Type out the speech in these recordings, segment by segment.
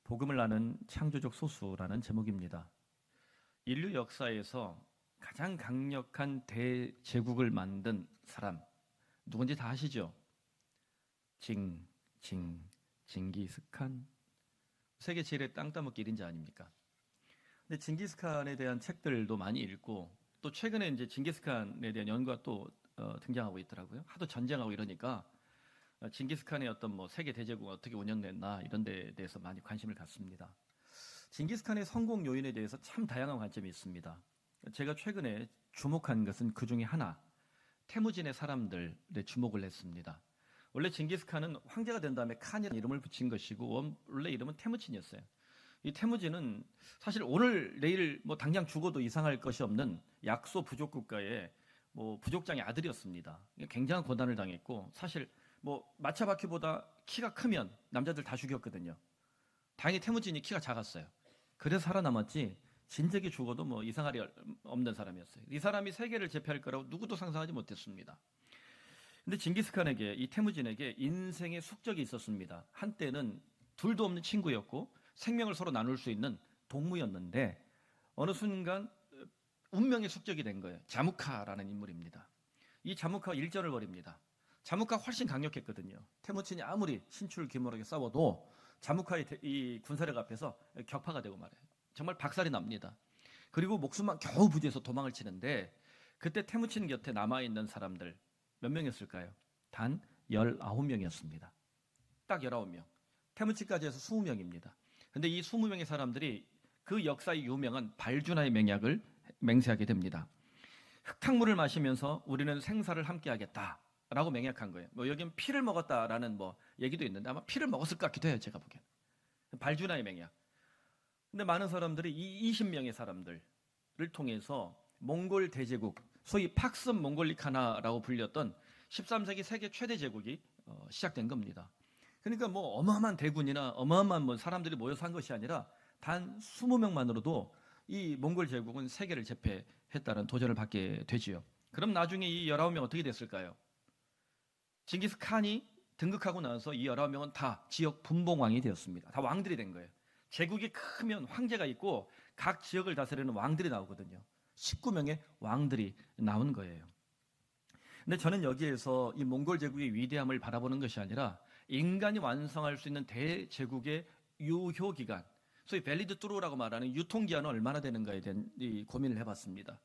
복음을 아는 창조적 소수라는 제목입니다. 인류 역사에서 가장 강력한 대제국을 만든 사람 누군지 다 아시죠? 징기스칸. 세계 제일의 땅 따먹기 1인자 아닙니까? 근데 징기스칸에 대한 책들도 많이 읽고 또 최근에 이제 징기스칸에 대한 연구가 또 등장하고 있더라고요. 하도 전쟁하고 이러니까 징기스칸의 어떤 뭐 세계 대제국은 어떻게 운영됐나 이런 데에 대해서 많이 관심을 갖습니다. 징기스칸의 성공 요인에 대해서 참 다양한 관점이 있습니다. 제가 최근에 주목한 것은 그 중에 하나, 태무진의 사람들에 주목을 했습니다. 원래 징기스칸은 황제가 된 다음에 칸이라는 이름을 붙인 것이고 원래 이름은 태무친이었어요. 이 태무진은 사실 오늘 내일 뭐 당장 죽어도 이상할 것이 없는 약소 부족 국가의 뭐 부족장의 아들이었습니다. 굉장한 고난을 당했고 사실 뭐 마차바퀴보다 키가 크면 남자들 다 죽였거든요. 다행히 태무진이 키가 작았어요. 그래서 살아남았지 진작에 죽어도 뭐 이상할이 없는 사람이었어요. 이 사람이 세계를 제패할 거라고 누구도 상상하지 못했습니다. 근데 징기스칸에게, 이 태무진에게 인생의 숙적이 있었습니다. 한때는 둘도 없는 친구였고 생명을 서로 나눌 수 있는 동무였는데 어느 순간 운명의 숙적이 된 거예요. 자무카라는 인물입니다. 이 자무카가 일전을 벌입니다. 자무카가 훨씬 강력했거든요. 태무친이 아무리 신출귀몰하게 싸워도 자무카의 이 군사력 앞에서 격파가 되고 말해요. 정말 박살이 납니다. 그리고 목숨만 겨우 부지해서 도망을 치는데 그때 태무친 곁에 남아있는 사람들 몇 명이었을까요? 단 19명이었습니다. 딱 19명. 태무친까지 해서 20명입니다. 근데 이 20명의 사람들이 그 역사의 유명한 발주나의 맹약을 맹세하게 됩니다. 흙탕물을 마시면서 우리는 생사를 함께 하겠다 라고 맹약한 거예요. 뭐 여기는 피를 먹었다라는 뭐 얘기도 있는데 아마 피를 먹었을 것 같기도 해요. 제가 보기엔. 발주나의 맹약. 근데 많은 사람들이 이 20명의 사람들을 통해서 몽골 대제국, 소위 팍스 몽골리카나라고 불렸던 13세기 세계 최대 제국이 시작된 겁니다. 그러니까 뭐 어마어마한 대군이나 어마어마한 뭐 사람들이 모여서 한 것이 아니라 단 20명만으로도 이 몽골 제국은 세계를 제패했다는 도전을 받게 되지요. 그럼 나중에 이 19명 어떻게 됐을까요? 징기스칸이 등극하고 나서 이 19명은 다 지역 분봉왕이 되었습니다. 다 왕들이 된 거예요. 제국이 크면 황제가 있고 각 지역을 다스리는 왕들이 나오거든요. 19명의 왕들이 나온 거예요. 근데 저는 여기에서 이 몽골 제국의 위대함을 바라보는 것이 아니라 인간이 완성할 수 있는 대제국의 유효기간, 소위 밸리드 뚜루라고 말하는 유통기한은 얼마나 되는가에 대한 이 고민을 해봤습니다.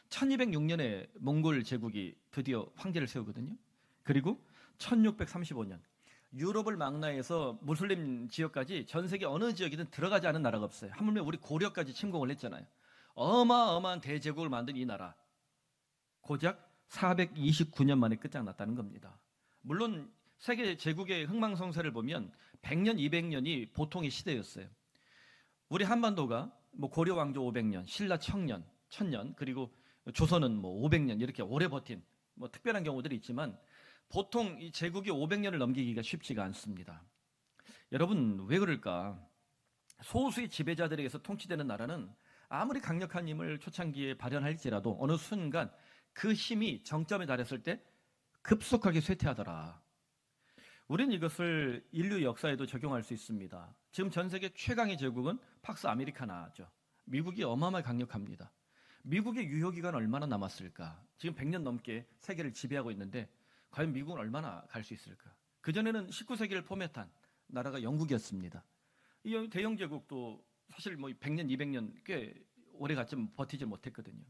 1206년에 몽골 제국이 드디어 황제를 세우거든요. 그리고 1635년 유럽을 망라해서 무슬림 지역까지 전 세계 어느 지역이든 들어가지 않은 나라가 없어요. 하물며 우리 고려까지 침공을 했잖아요. 어마어마한 대제국을 만든 이 나라 고작 429년 만에 끝장났다는 겁니다. 물론 세계 제국의 흥망성쇠를 보면 100년, 200년이 보통의 시대였어요. 우리 한반도가 뭐 고려 왕조 500년, 신라 1000년, 1000년, 그리고 조선은 뭐 500년 이렇게 오래 버틴 뭐 특별한 경우들이 있지만 보통 이 제국이 500년을 넘기기가 쉽지가 않습니다. 여러분 왜 그럴까? 소수의 지배자들에게서 통치되는 나라는 아무리 강력한 힘을 초창기에 발현할지라도 어느 순간 그 힘이 정점에 달했을 때 급속하게 쇠퇴하더라. 우리는 이것을 인류 역사에도 적용할 수 있습니다. 지금 전 세계 최강의 제국은 팍스 아메리카나죠. 미국이 어마어마하게 강력합니다. 미국의 유효기간 얼마나 남았을까? 지금 100년 넘게 세계를 지배하고 있는데 과연 미국은 얼마나 갈 수 있을까? 그전에는 19세기를 포맷한 나라가 영국이었습니다. 이 대영 제국도 사실 뭐 100년, 200년 꽤 오래 갔지 버티지 못했거든요.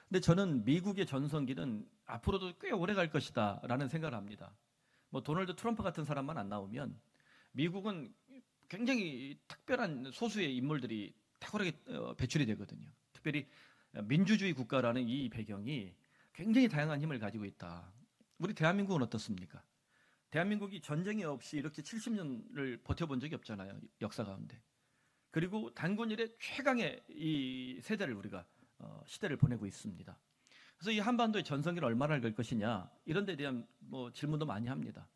근데 저는 미국의 전성기는 앞으로도 꽤 오래 갈 것이다 라는 생각을 합니다. 뭐 도널드 트럼프 같은 사람만 안 나오면 미국은 굉장히 특별한 소수의 인물들이 탁월하게 배출이 되거든요. 특별히 민주주의 국가라는 이 배경이 굉장히 다양한 힘을 가지고 있다. 우리 대한민국은 어떻습니까? 대한민국이 전쟁이 없이 이렇게 70년을 버텨본 적이 없잖아요. 역사 가운데. 그리고 단군 이래 최강의 이 세대를 우리가 시대를 보내고 있습니다. 그래서 이 한반도의 전성기를 얼마나 갈 것이냐 이런 데 대한 뭐 질문도 많이 합니다.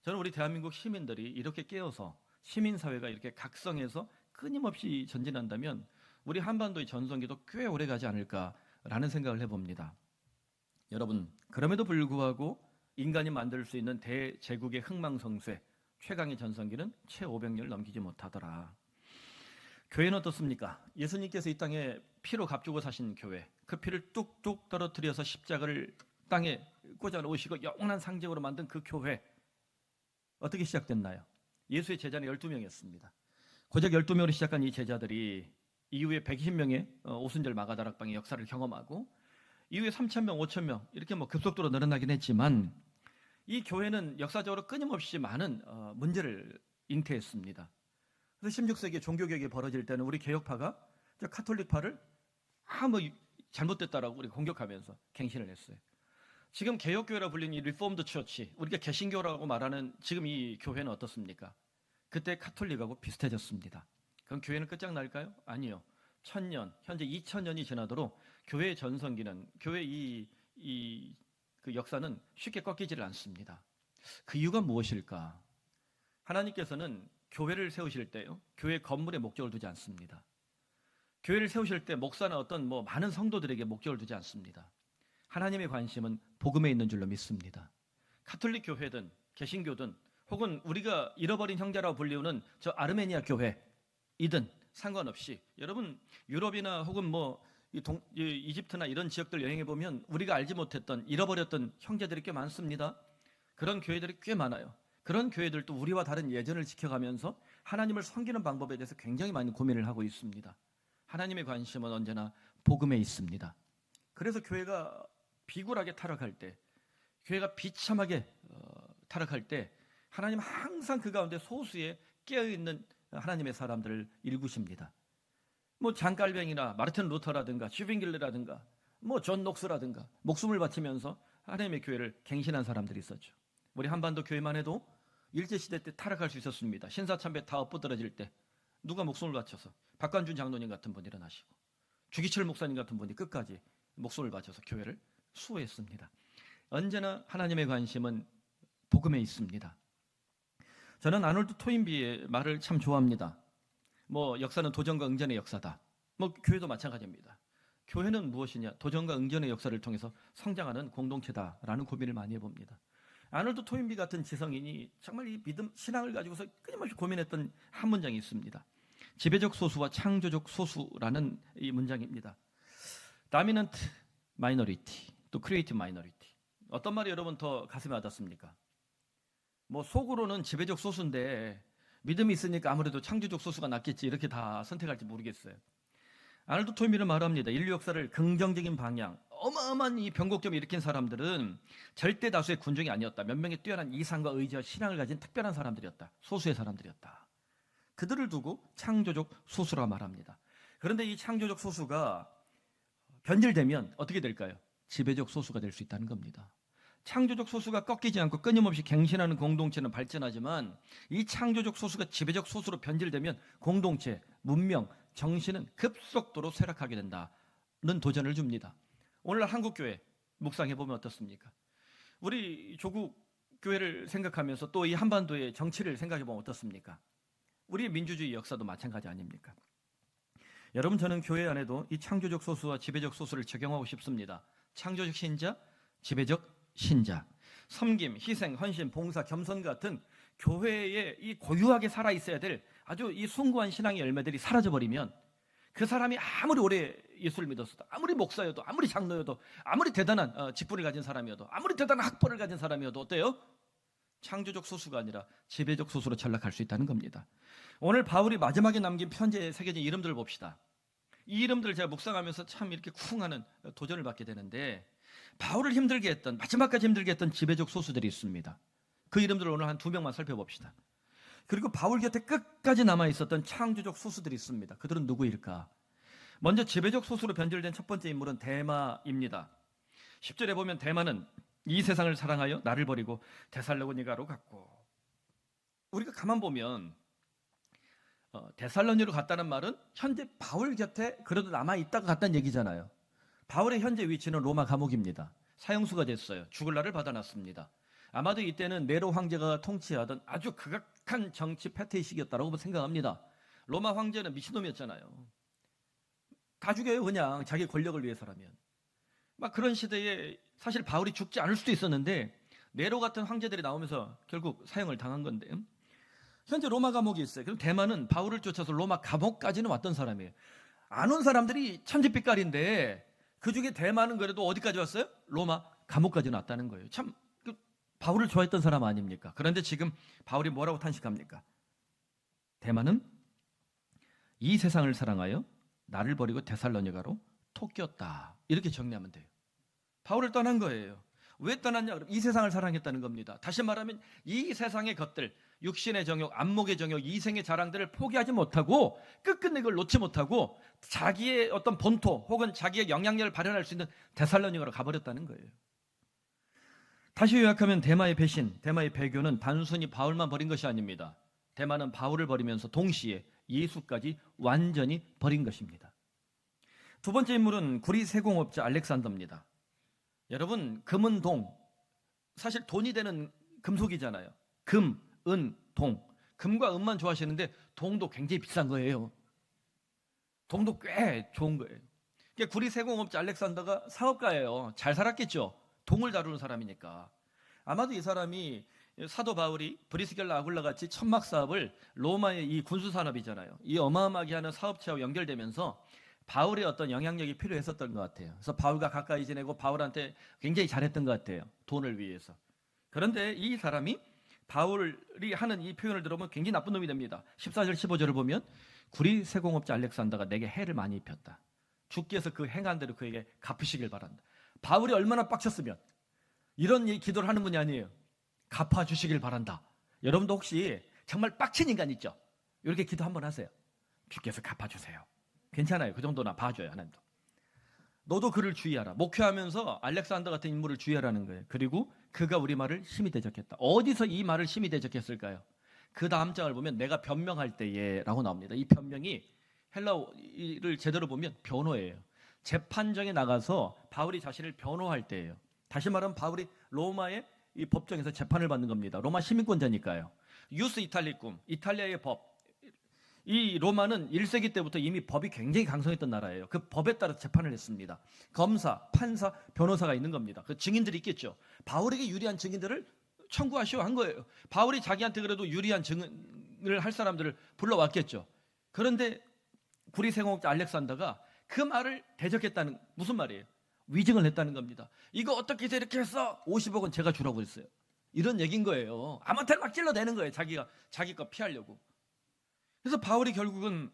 저는 우리 대한민국 시민들이 이렇게 깨어서 시민사회가 이렇게 각성해서 끊임없이 전진한다면 우리 한반도의 전성기도 꽤 오래 가지 않을까라는 생각을 해봅니다. 여러분 그럼에도 불구하고 인간이 만들 수 있는 대제국의 흥망성쇠 최강의 전성기는 채 500년을 넘기지 못하더라. 교회는 어떻습니까? 예수님께서 이 땅에 피로 값주고 사신 교회, 그 피를 뚝뚝 떨어뜨려서 십자가를 땅에 꽂아 놓으시고 영원한 상징으로 만든 그 교회, 어떻게 시작됐나요? 예수의 제자는 12명이었습니다. 고작 12명으로 시작한 이 제자들이 이후에 120명의 오순절 마가다락방의 역사를 경험하고 이후에 3,000명, 5,000명 이렇게 급속도로 늘어나긴 했지만 이 교회는 역사적으로 끊임없이 많은 문제를 잉태했습니다. 그래서 16세기 종교개혁이 벌어질 때는 우리 개혁파가 카톨릭파를 잘못됐다라고 우리 공격하면서 갱신을 했어요. 지금 개혁교회라 불리는 이 리포음드 처치, 우리가 개신교라고 말하는 지금 이 교회는 어떻습니까? 그때 카톨릭하고 비슷해졌습니다. 그럼 교회는 끝장날까요? 아니요. 1000년, 현재 2000년이 지나도록 교회의 전성기는, 교회의 그 역사는 쉽게 꺾이지를 않습니다. 그 이유가 무엇일까? 하나님께서는 교회를 세우실 때요, 교회 건물에 목적을 두지 않습니다. 교회를 세우실 때 목사나 어떤 많은 성도들에게 목적을 두지 않습니다. 하나님의 관심은 복음에 있는 줄로 믿습니다. 카톨릭 교회든 개신교든 혹은 우리가 잃어버린 형제라고 불리우는 저 아르메니아 교회이든 상관없이, 여러분 유럽이나 혹은 이집트나 이런 지역들 여행해 보면 우리가 알지 못했던, 잃어버렸던 형제들이 꽤 많습니다. 그런 교회들이 꽤 많아요. 그런 교회들도 우리와 다른 예전을 지켜가면서 하나님을 섬기는 방법에 대해서 굉장히 많이 고민을 하고 있습니다. 하나님의 관심은 언제나 복음에 있습니다. 그래서 교회가 비굴하게 타락할 때, 교회가 비참하게 타락할 때 하나님은 항상 그 가운데 소수의 깨어있는 하나님의 사람들을 일구십니다. 장깔뱅이나 마르틴 루터라든가 슈빙길레라든가 존 녹스라든가 목숨을 바치면서 하나님의 교회를 갱신한 사람들이 있었죠. 우리 한반도 교회만 해도 일제시대 때 타락할 수 있었습니다. 신사참배 다 엎어떨어질 때 누가 목숨을 바쳐서, 박관준 장로님 같은 분이 일어나시고 주기철 목사님 같은 분이 끝까지 목숨을 바쳐서 교회를 수호했습니다. 언제나 하나님의 관심은 복음에 있습니다. 저는 아놀드 토인비의 말을 참 좋아합니다. 역사는 도전과 응전의 역사다. 교회도 마찬가지입니다. 교회는 무엇이냐? 도전과 응전의 역사를 통해서 성장하는 공동체다라는 고민을 많이 해봅니다. 아놀드 토인비 같은 지성인이 정말 이 믿음, 신앙을 가지고서 끊임없이 고민했던 한 문장이 있습니다. 지배적 소수와 창조적 소수라는 이 문장입니다. Dominant minority, 또 creative minority. 어떤 말이 여러분 더 가슴에 와닿습니까? 속으로는 지배적 소수인데 믿음이 있으니까 아무래도 창조적 소수가 낫겠지, 이렇게 다 선택할지 모르겠어요. 아놀드 토인비는 말합니다. 인류 역사를 긍정적인 방향, 어마어마한 이 변곡점을 일으킨 사람들은 절대 다수의 군중이 아니었다. 몇 명의 뛰어난 이상과 의지와 신앙을 가진 특별한 사람들이었다. 소수의 사람들이었다. 그들을 두고 창조적 소수라 말합니다. 그런데 이 창조적 소수가 변질되면 어떻게 될까요? 지배적 소수가 될 수 있다는 겁니다. 창조적 소수가 꺾이지 않고 끊임없이 갱신하는 공동체는 발전하지만 이 창조적 소수가 지배적 소수로 변질되면 공동체, 문명, 정신은 급속도로 쇠락하게 된다는 도전을 줍니다. 오늘날 한국교회 묵상해보면 어떻습니까? 우리 조국 교회를 생각하면서 또 이 한반도의 정치를 생각해보면 어떻습니까? 우리의 민주주의 역사도 마찬가지 아닙니까? 여러분, 저는 교회 안에도 이 창조적 소수와 지배적 소수를 적용하고 싶습니다. 창조적 신자, 지배적 신자, 섬김, 희생, 헌신, 봉사, 겸손 같은 교회에 이 고유하게 살아있어야 될 아주 이 숭고한 신앙의 열매들이 사라져버리면 그 사람이 아무리 오래 예수를 믿었어도, 아무리 목사여도, 아무리 장로여도, 아무리 대단한 직분을 가진 사람이어도, 아무리 대단한 학벌을 가진 사람이어도 어때요? 창조적 소수가 아니라 지배적 소수로 전락할 수 있다는 겁니다. 오늘 바울이 마지막에 남긴 편지에 새겨진 이름들을 봅시다. 이 이름들을 제가 묵상하면서 참 이렇게 쿵하는 도전을 받게 되는데, 바울을 힘들게 했던, 마지막까지 힘들게 했던 지배적 소수들이 있습니다. 그 이름들을 오늘 한 2명만 살펴봅시다. 그리고 바울 곁에 끝까지 남아있었던 창조적 소수들이 있습니다. 그들은 누구일까? 먼저 지배적 소수로 변질된 첫 번째 인물은 데마입니다. 10절에 보면 데마는 이 세상을 사랑하여 나를 버리고 데살로니가로 갔고, 우리가 가만 보면 데살로니가로 갔다는 말은 현재 바울 곁에 그래도 남아있다가 갔다는 얘기잖아요. 바울의 현재 위치는 로마 감옥입니다. 사형수가 됐어요. 죽을 날을 받아놨습니다. 아마도 이때는 네로 황제가 통치하던 아주 극악한 정치 패퇴의 시기였다고 생각합니다. 로마 황제는 미친놈이었잖아요. 다 죽여요, 그냥 자기 권력을 위해서라면. 그런 시대에 사실 바울이 죽지 않을 수도 있었는데 네로 같은 황제들이 나오면서 결국 사형을 당한 건데, 현재 로마 감옥에 있어요. 그럼 대만은 바울을 쫓아서 로마 감옥까지는 왔던 사람이에요. 안 온 사람들이 천지빛깔인데 그중에 대만은 그래도 어디까지 왔어요? 로마 감옥까지는 왔다는 거예요. 참 바울을 좋아했던 사람 아닙니까? 그런데 지금 바울이 뭐라고 탄식합니까? 대만은 이 세상을 사랑하여 나를 버리고 데살로니가로 토끼었다. 이렇게 정리하면 돼요. 바울을 떠난 거예요. 왜 떠났냐? 그럼 이 세상을 사랑했다는 겁니다. 다시 말하면 이 세상의 것들, 육신의 정욕, 안목의 정욕, 이생의 자랑들을 포기하지 못하고 끝끝내 그걸 놓지 못하고 자기의 어떤 본토 혹은 자기의 영향력을 발현할 수 있는 데살로니가로 가버렸다는 거예요. 다시 요약하면 대마의 배신, 대마의 배교는 단순히 바울만 버린 것이 아닙니다. 대마는 바울을 버리면서 동시에 예수까지 완전히 버린 것입니다. 두 번째 인물은 구리 세공업자 알렉산더입니다. 여러분, 금은 동, 사실 돈이 되는 금속이잖아요. 금, 은, 동. 금과 은만 좋아하시는데 동도 굉장히 비싼 거예요. 동도 꽤 좋은 거예요. 그러니까 구리 세공업자 알렉산더가 사업가예요. 잘 살았겠죠. 동을 다루는 사람이니까. 아마도 이 사람이 사도 바울이 브리스겔라 아굴라 같이 천막 사업을 로마의 이 군수 산업이잖아요. 이 어마어마하게 하는 사업체와 연결되면서 바울의 어떤 영향력이 필요했었던 것 같아요. 그래서 바울과 가까이 지내고 바울한테 굉장히 잘했던 것 같아요. 돈을 위해서. 그런데 이 사람이 바울이 하는 이 표현을 들어보면 굉장히 나쁜 놈이 됩니다. 14절 15절을 보면 구리 세공업자 알렉산더가 내게 해를 많이 입혔다. 주께서 그 행한 대로 그에게 갚으시길 바란다. 바울이 얼마나 빡쳤으면 이런 기도를 하는 분이 아니에요. 갚아주시길 바란다. 여러분도 혹시 정말 빡친 인간 있죠? 이렇게 기도 한번 하세요. 주께서 갚아주세요. 괜찮아요. 그 정도나 봐줘요. 하나님도. 너도 그를 주의하라. 목회하면서 알렉산더 같은 인물을 주의하라는 거예요. 그리고 그가 우리 말을 심히 대적했다. 어디서 이 말을 심히 대적했을까요? 그 다음 장을 보면 내가 변명할 때에 라고 나옵니다. 이 변명이 헬라어를 제대로 보면 변호예요. 재판정에 나가서 바울이 자신을 변호할 때예요. 다시 말하면 바울이 로마의 이 법정에서 재판을 받는 겁니다. 로마 시민권자니까요. 유스 이탈리쿰, 이탈리아의 법. 이 로마는 1세기 때부터 이미 법이 굉장히 강성했던 나라예요. 그 법에 따라 재판을 했습니다. 검사, 판사, 변호사가 있는 겁니다. 그 증인들이 있겠죠. 바울에게 유리한 증인들을 청구하시오 한 거예요. 바울이 자기한테 그래도 유리한 증언을 할 사람들을 불러왔겠죠. 그런데 구리 세공업자 알렉산더가 그 말을 대적했다는, 무슨 말이에요? 위증을 했다는 겁니다. 이거 어떻게 해서 이렇게 했어? 50억은 제가 주라고 했어요. 이런 얘기인 거예요. 아무튼 막 찔러대는 거예요. 자기 거 피하려고. 그래서 바울이 결국은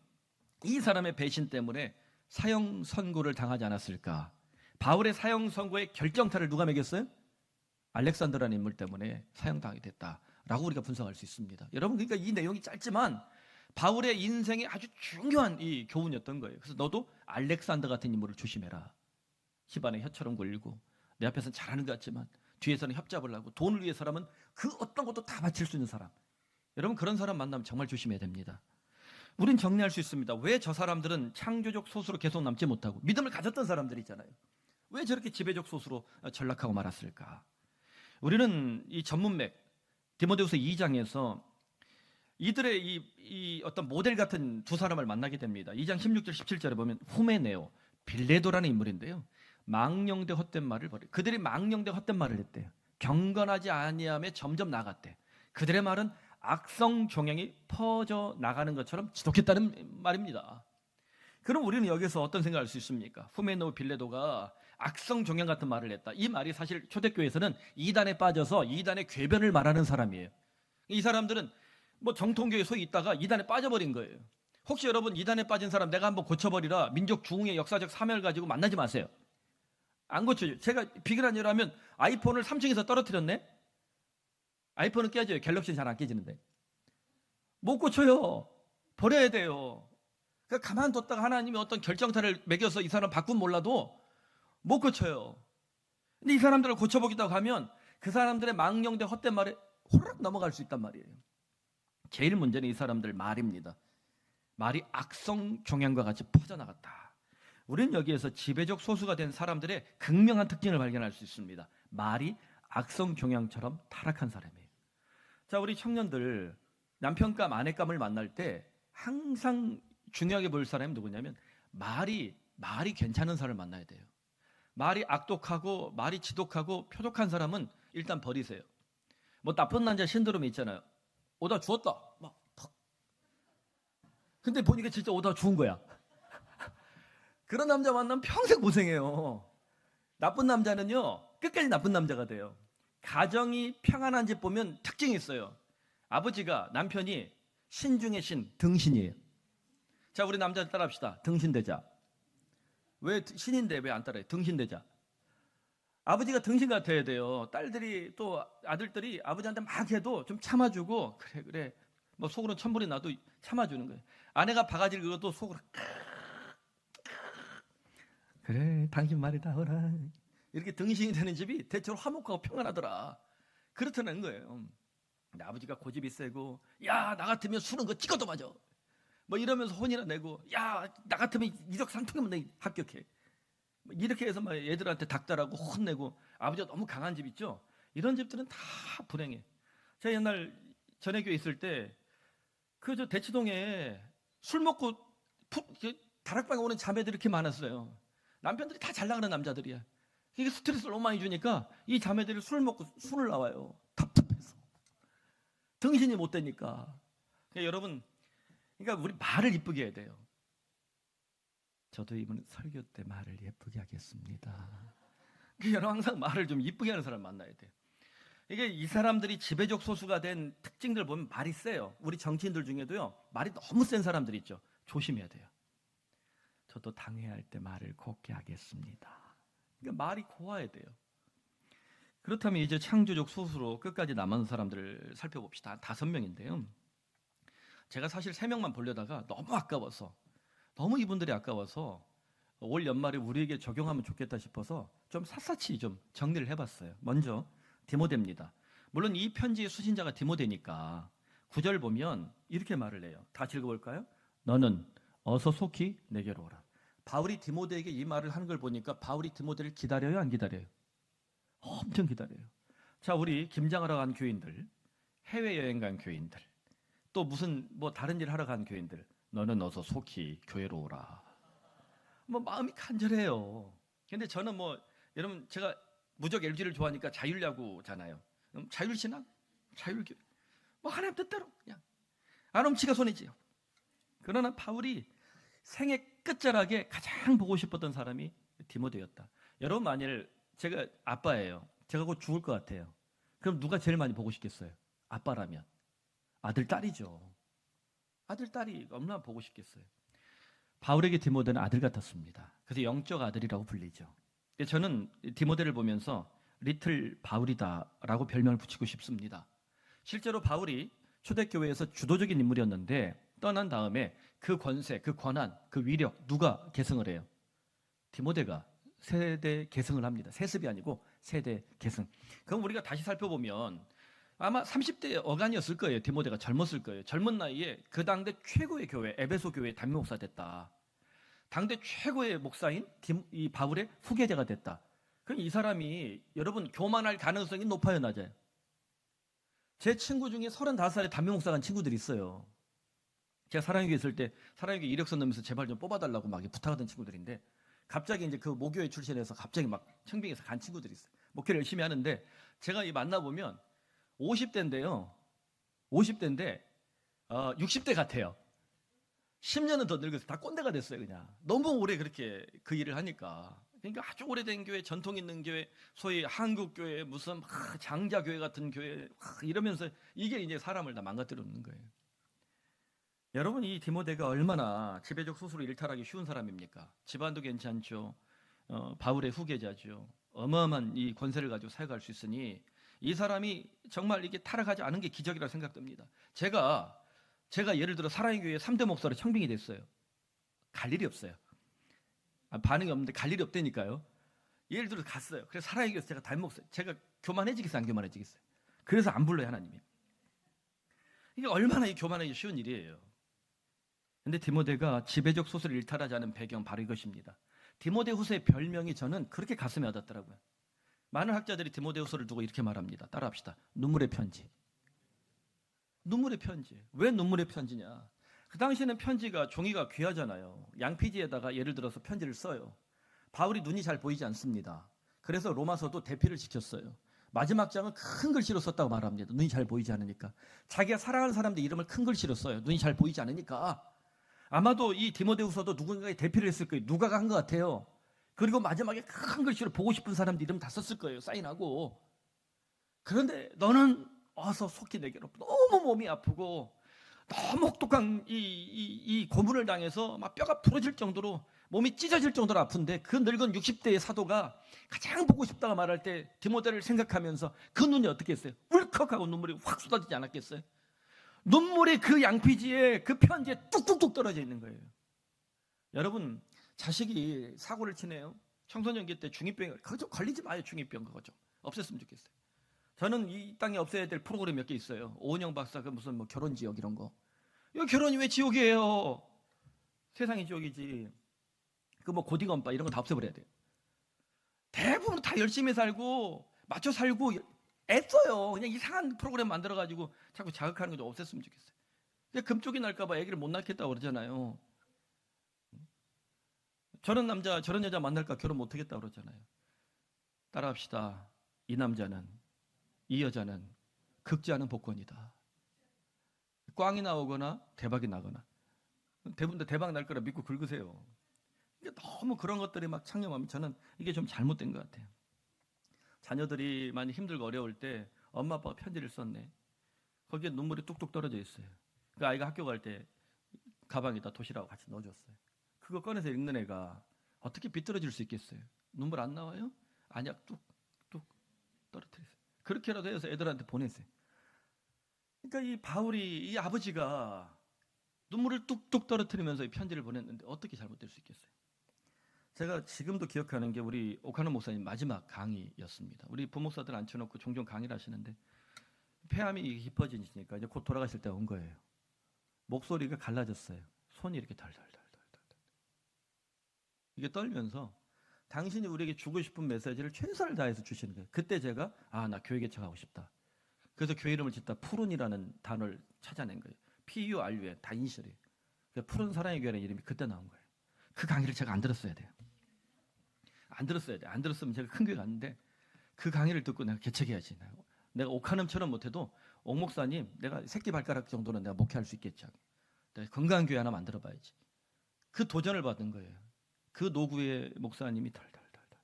이 사람의 배신 때문에 사형 선고를 당하지 않았을까? 바울의 사형 선고의 결정타를 누가 매겼어요? 알렉산더라는 인물 때문에 사형당하게 됐다라고 우리가 분석할 수 있습니다. 여러분, 그러니까 이 내용이 짧지만 바울의 인생에 아주 중요한 이 교훈이었던 거예요. 그래서 너도 알렉산더 같은 인물을 조심해라. 힙안에 혀처럼 굴리고 내 앞에서는 잘하는 것 같지만 뒤에서는 협잡을 하고 돈을 위해서라면 그 어떤 것도 다 바칠 수 있는 사람. 여러분, 그런 사람 만나면 정말 조심해야 됩니다. 우린 정리할 수 있습니다. 왜 저 사람들은 창조적 소수로 계속 남지 못하고 믿음을 가졌던 사람들 있잖아요. 왜 저렇게 지배적 소수로 전락하고 말았을까? 우리는 이 전문맥 디모데후서 2장에서 이들의 이 어떤 모델 같은 두 사람을 만나게 됩니다. 2장 16절 17절에 보면 후메네오, 빌레도라는 인물인데요. 망령되 헛된 말을 버려. 그들이 망령되 헛된 말을 했대요. 경건하지 아니함에 점점 나갔대. 그들의 말은 악성 종양이 퍼져 나가는 것처럼 지독했다는 말입니다. 그럼 우리는 여기서 어떤 생각을 할 수 있습니까? 후메노 빌레도가 악성 종양 같은 말을 했다. 이 말이 사실 초대교회에서는 이단에 빠져서 이단의 궤변을 말하는 사람이에요. 이 사람들은 뭐 정통교회 소위 있다가 이단에 빠져버린 거예요. 혹시 여러분 이단에 빠진 사람 내가 한번 고쳐버리라 민족 중흥의 역사적 사명을 가지고 만나지 마세요. 안 고쳐요. 제가 비결한 예로 하면 아이폰을 3층에서 떨어뜨렸네. 아이폰은 깨져요. 갤럭시는 잘 안 깨지는데. 못 고쳐요. 버려야 돼요. 그러니까 가만뒀다가 하나님이 어떤 결정타를 매겨서 이 사람 바꾼 몰라도 못 고쳐요. 근데 이 사람들을 고쳐보겠다고 하면 그 사람들의 망령되 헛된 말에 호락 넘어갈 수 있단 말이에요. 제일 문제는 이 사람들 말입니다. 말이 악성 종양과 같이 퍼져나갔다. 우리는 여기에서 지배적 소수가 된 사람들의 극명한 특징을 발견할 수 있습니다. 말이 악성 종양처럼 타락한 사람이에요. 자, 우리 청년들 남편감, 아내감을 만날 때 항상 중요하게 볼 사람이 누구냐면 말이 괜찮은 사람을 만나야 돼요. 말이 악독하고 말이 지독하고 표독한 사람은 일단 버리세요. 뭐 나쁜 남자 신드롬이 있잖아요. 오다 주었다. 막 턱. 근데 보니까 진짜 오다 주운 거야. 그런 남자 만나면 평생 고생해요. 나쁜 남자는요, 끝까지 나쁜 남자가 돼요. 가정이 평안한 집 보면 특징이 있어요. 아버지가, 남편이 신 중에 신, 등신이에요. 자, 우리 남자들 따라합시다. 등신대자. 왜 신인데 왜 안 따라해? 등신대자. 아버지가 등신 같아야 돼요. 딸들이 또 아들들이 아버지한테 막 해도 좀 참아주고, 그래 그래 뭐 속으로 천불이 나도 참아주는 거예요. 아내가 바가지를 긁어도 속으로 그래 당신 말이 다 옳아. 이렇게 등신이 되는 집이 대체로 화목하고 평안하더라. 그렇다는 거예요. 근데 아버지가 고집이 세고, 야 나 같으면 술은 거 찍어도 맞아, 뭐 이러면서 혼이나 내고, 야 나 같으면 이적 상통이면 내 합격해, 뭐 이렇게 해서 막 애들한테 닥달하고 혼내고, 아버지가 너무 강한 집 있죠. 이런 집들은 다 불행해. 제가 옛날 전해교회 있을 때 그 저 대치동에 술 먹고 다락방에 오는 자매들이 이렇게 많았어요. 남편들이 다 잘 나가는 남자들이야. 이게 스트레스를 너무 많이 주니까 이 자매들이 술 먹고 술을 나와요. 답답해서. 등신이 못 되니까. 그러니까 여러분, 그러니까 우리 말을 이쁘게 해야 돼요. 저도 이번 설교 때 말을 예쁘게 하겠습니다. 그러니까 여러분 항상 말을 좀 이쁘게 하는 사람 만나야 돼요. 이게 이 사람들이 지배적 소수가 된 특징들 보면 말이 세요. 우리 정치인들 중에도요, 말이 너무 센 사람들 있죠. 조심해야 돼요. 저도 당해야 할 때 말을 곱게 하겠습니다. 그러니까 말이 고와야 돼요. 그렇다면 이제 창조적 소수로 끝까지 남은 사람들을 살펴봅시다. 한 5명인데요. 제가 사실 3명만 보려다가 너무 아까워서, 너무 이분들이 아까워서 올 연말에 우리에게 적용하면 좋겠다 싶어서 좀 샅샅이 좀 정리를 해봤어요. 먼저 디모데입니다. 물론 이 편지의 수신자가 디모데니까 9절 보면 이렇게 말을 해요. 다 읽어볼까요? 너는 어서 속히 내게로 오라. 바울이 디모데에게 이 말을 하는 걸 보니까 바울이 디모데를 기다려요, 안 기다려요? 엄청 기다려요. 자, 우리 김장하러 간 교인들, 해외여행 간 교인들, 또 무슨 뭐 다른 일 하러 간 교인들, 너는 어서 속히 교회로 오라. 뭐 마음이 간절해요. 근데 저는 뭐 여러분, 제가 무적 LG를 좋아하니까 자율야구잖아요. 자율신앙, 자율교회, 뭐 하나님 뜻대로 그냥 안 훔치가 손이지요. 그러나 바울이 생애 끝자락에 가장 보고 싶었던 사람이 디모데였다. 여러분, 만일 제가 아빠예요. 제가 곧 죽을 것 같아요. 그럼 누가 제일 많이 보고 싶겠어요? 아빠라면 아들, 딸이죠. 아들, 딸이 얼마나 보고 싶겠어요. 바울에게 디모데는 아들 같았습니다. 그래서 영적 아들이라고 불리죠. 저는 디모데를 보면서 리틀 바울이다라고 별명을 붙이고 싶습니다. 실제로 바울이 초대교회에서 주도적인 인물이었는데 떠난 다음에 그 권세, 그 권한, 그 위력 누가 계승을 해요? 디모데가 세대 계승을 합니다. 세습이 아니고 세대 계승. 그럼 우리가 다시 살펴보면 아마 30대 어간이었을 거예요. 디모데가 젊었을 거예요. 젊은 나이에 그 당대 최고의 교회, 에베소 교회 담임 목사 됐다. 당대 최고의 목사인 이 바울의 후계자가 됐다. 그럼 이 사람이 여러분 교만할 가능성이 높아요, 낮아요? 제 친구 중에 35살에 담임 목사 간 친구들이 있어요. 제가 사랑교회 있을 때 사랑교회 이력서 넣으면서 제발 좀 뽑아달라고 막 부탁하던 친구들인데, 갑자기 이제 그 모교회 출신에서 갑자기 막 청빙에서 간 친구들이 있어요. 목회를 열심히 하는데 제가 이 만나보면 50대인데요. 50대인데 60대 같아요. 10년은 더 늙어서 다 꼰대가 됐어요. 그냥 너무 오래 그렇게 그 일을 하니까. 그러니까 아주 오래된 교회, 전통 있는 교회, 소위 한국교회, 무슨 장자교회 같은 교회 이러면서 이게 이제 사람을 다 망가뜨려 놓는 거예요. 여러분, 이 디모데가 얼마나 지배적 소수로 일탈하기 쉬운 사람입니까? 집안도 괜찮죠. 바울의 후계자죠. 어마어마한 이 권세를 가지고 사역할 수 있으니 이 사람이 정말 이게 타락하지 않은 게 기적이라고 생각됩니다. 제가 예를 들어 사랑의 교회 3대 목사로 청빙이 됐어요. 갈 일이 없어요. 반응이 없는데 갈 일이 없다니까요. 예를 들어 갔어요. 그래서 사랑의 교회에서 제가 담임 목사, 제가 교만해지겠어요, 안 교만해지겠어요? 그래서 안 불러요, 하나님이. 이게 얼마나 이 교만하기 쉬운 일이에요. 근데 디모데가 지배적 소수를 일탈하지 않은 배경, 바로 이것입니다. 디모데후서의 별명이 저는 그렇게 가슴에 와닿더라고요. 많은 학자들이 디모데후서를 두고 이렇게 말합니다. 따라합시다. 눈물의 편지. 눈물의 편지. 왜 눈물의 편지냐? 그 당시에는 편지가, 종이가 귀하잖아요. 양피지에다가 예를 들어서 편지를 써요. 바울이 눈이 잘 보이지 않습니다. 그래서 로마서도 대피를 시켰어요. 마지막 장은 큰 글씨로 썼다고 말합니다. 눈이 잘 보이지 않으니까. 자기가 사랑하는 사람들 이름을 큰 글씨로 써요. 눈이 잘 보이지 않으니까. 아마도 이 디모데후서도 누군가의 대피를 했을 거예요. 누가가 한 것 같아요. 그리고 마지막에 큰 글씨로 보고 싶은 사람들 이름 다 썼을 거예요. 사인하고. 그런데 너는 어서 속히 내게로. 너무 몸이 아프고 너무 혹독한 이 고문을 당해서 막 뼈가 부러질 정도로 몸이 찢어질 정도로 아픈데, 그 늙은 60대의 사도가 가장 보고 싶다고 말할 때 디모데를 생각하면서 그 눈이 어떻게 했어요? 울컥하고 눈물이 확 쏟아지지 않았겠어요? 눈물이 그 양피지에, 그 편지에 뚝뚝뚝 떨어져 있는 거예요. 여러분, 자식이 사고를 치네요. 청소년기 때 중이병, 그거 걸리지 마요. 중이병 그거죠. 없앴으면 좋겠어요. 저는 이 땅에 없애야 될 프로그램 몇 개 있어요. 오은영 박사 그 무슨 뭐 결혼 지역 이런 거. 이거 결혼이 왜 지옥이에요? 세상이 지옥이지. 그 뭐 고딩엄빠 이런 거 다 없애버려야 돼요. 대부분 다 열심히 살고 맞춰 살고 애써요. 그냥 이상한 프로그램 만들어가지고 자꾸 자극하는 거 좀 없앴으면 좋겠어요. 금쪽이 날까봐 애기를 못 낳겠다고 그러잖아요. 저런 남자 저런 여자 만날까 결혼 못 하겠다고 그러잖아요. 따라합시다. 이 남자는, 이 여자는 극지 않은 복권이다. 꽝이 나오거나 대박이 나거나, 대부분 다 대박 날 거라 믿고 긁으세요. 너무 그런 것들이 막 창념하면 저는 이게 좀 잘못된 것 같아요. 자녀들이 많이 힘들고 어려울 때 엄마 아빠가 편지를 썼네. 거기에 눈물이 뚝뚝 떨어져 있어요. 그 아이가 학교 갈 때 가방에다 도시락하고 같이 넣어줬어요. 그거 꺼내서 읽는 애가 어떻게 비뚤어질 수 있겠어요? 눈물 안 나와요? 아니야, 뚝뚝 떨어뜨렸어요. 그렇게라도 해서 애들한테 보냈어요. 그러니까 이 바울이, 이 아버지가 눈물을 뚝뚝 떨어뜨리면서 이 편지를 보냈는데 어떻게 잘못될 수 있겠어요? 제가 지금도 기억하는 게 우리 오카노 목사님 마지막 강의였습니다. 우리 부목사들 앉혀놓고 종종 강의를 하시는데 폐암이 깊어지니까 이제 곧 돌아가실 때가 온 거예요. 목소리가 갈라졌어요. 손이 이렇게 덜덜덜덜 이게 떨면서 당신이 우리에게 주고 싶은 메시지를 최선을 다해서 주시는 거예요. 그때 제가 나 교회 개척하고 싶다. 그래서 교회 이름을 짓다 푸른이라는 단어를 찾아낸 거예요. PURU에 다 이니셜이에요. 푸른 사랑의 교회라는 이름이 그때 나온 거예요. 그 강의를 제가 안 들었어야 돼요. 안 들었어야 돼. 안 들었으면 제가 큰 교회 갔는데 그 강의를 듣고 내가 개척해야지. 내가 옥하남처럼 못해도 옥 목사님 내가 새끼 발가락 정도는 내가 목회할 수 있겠죠. 내가 건강한 교회 하나 만들어봐야지. 그 도전을 받은 거예요. 그 노구의 목사님이 덜덜덜덜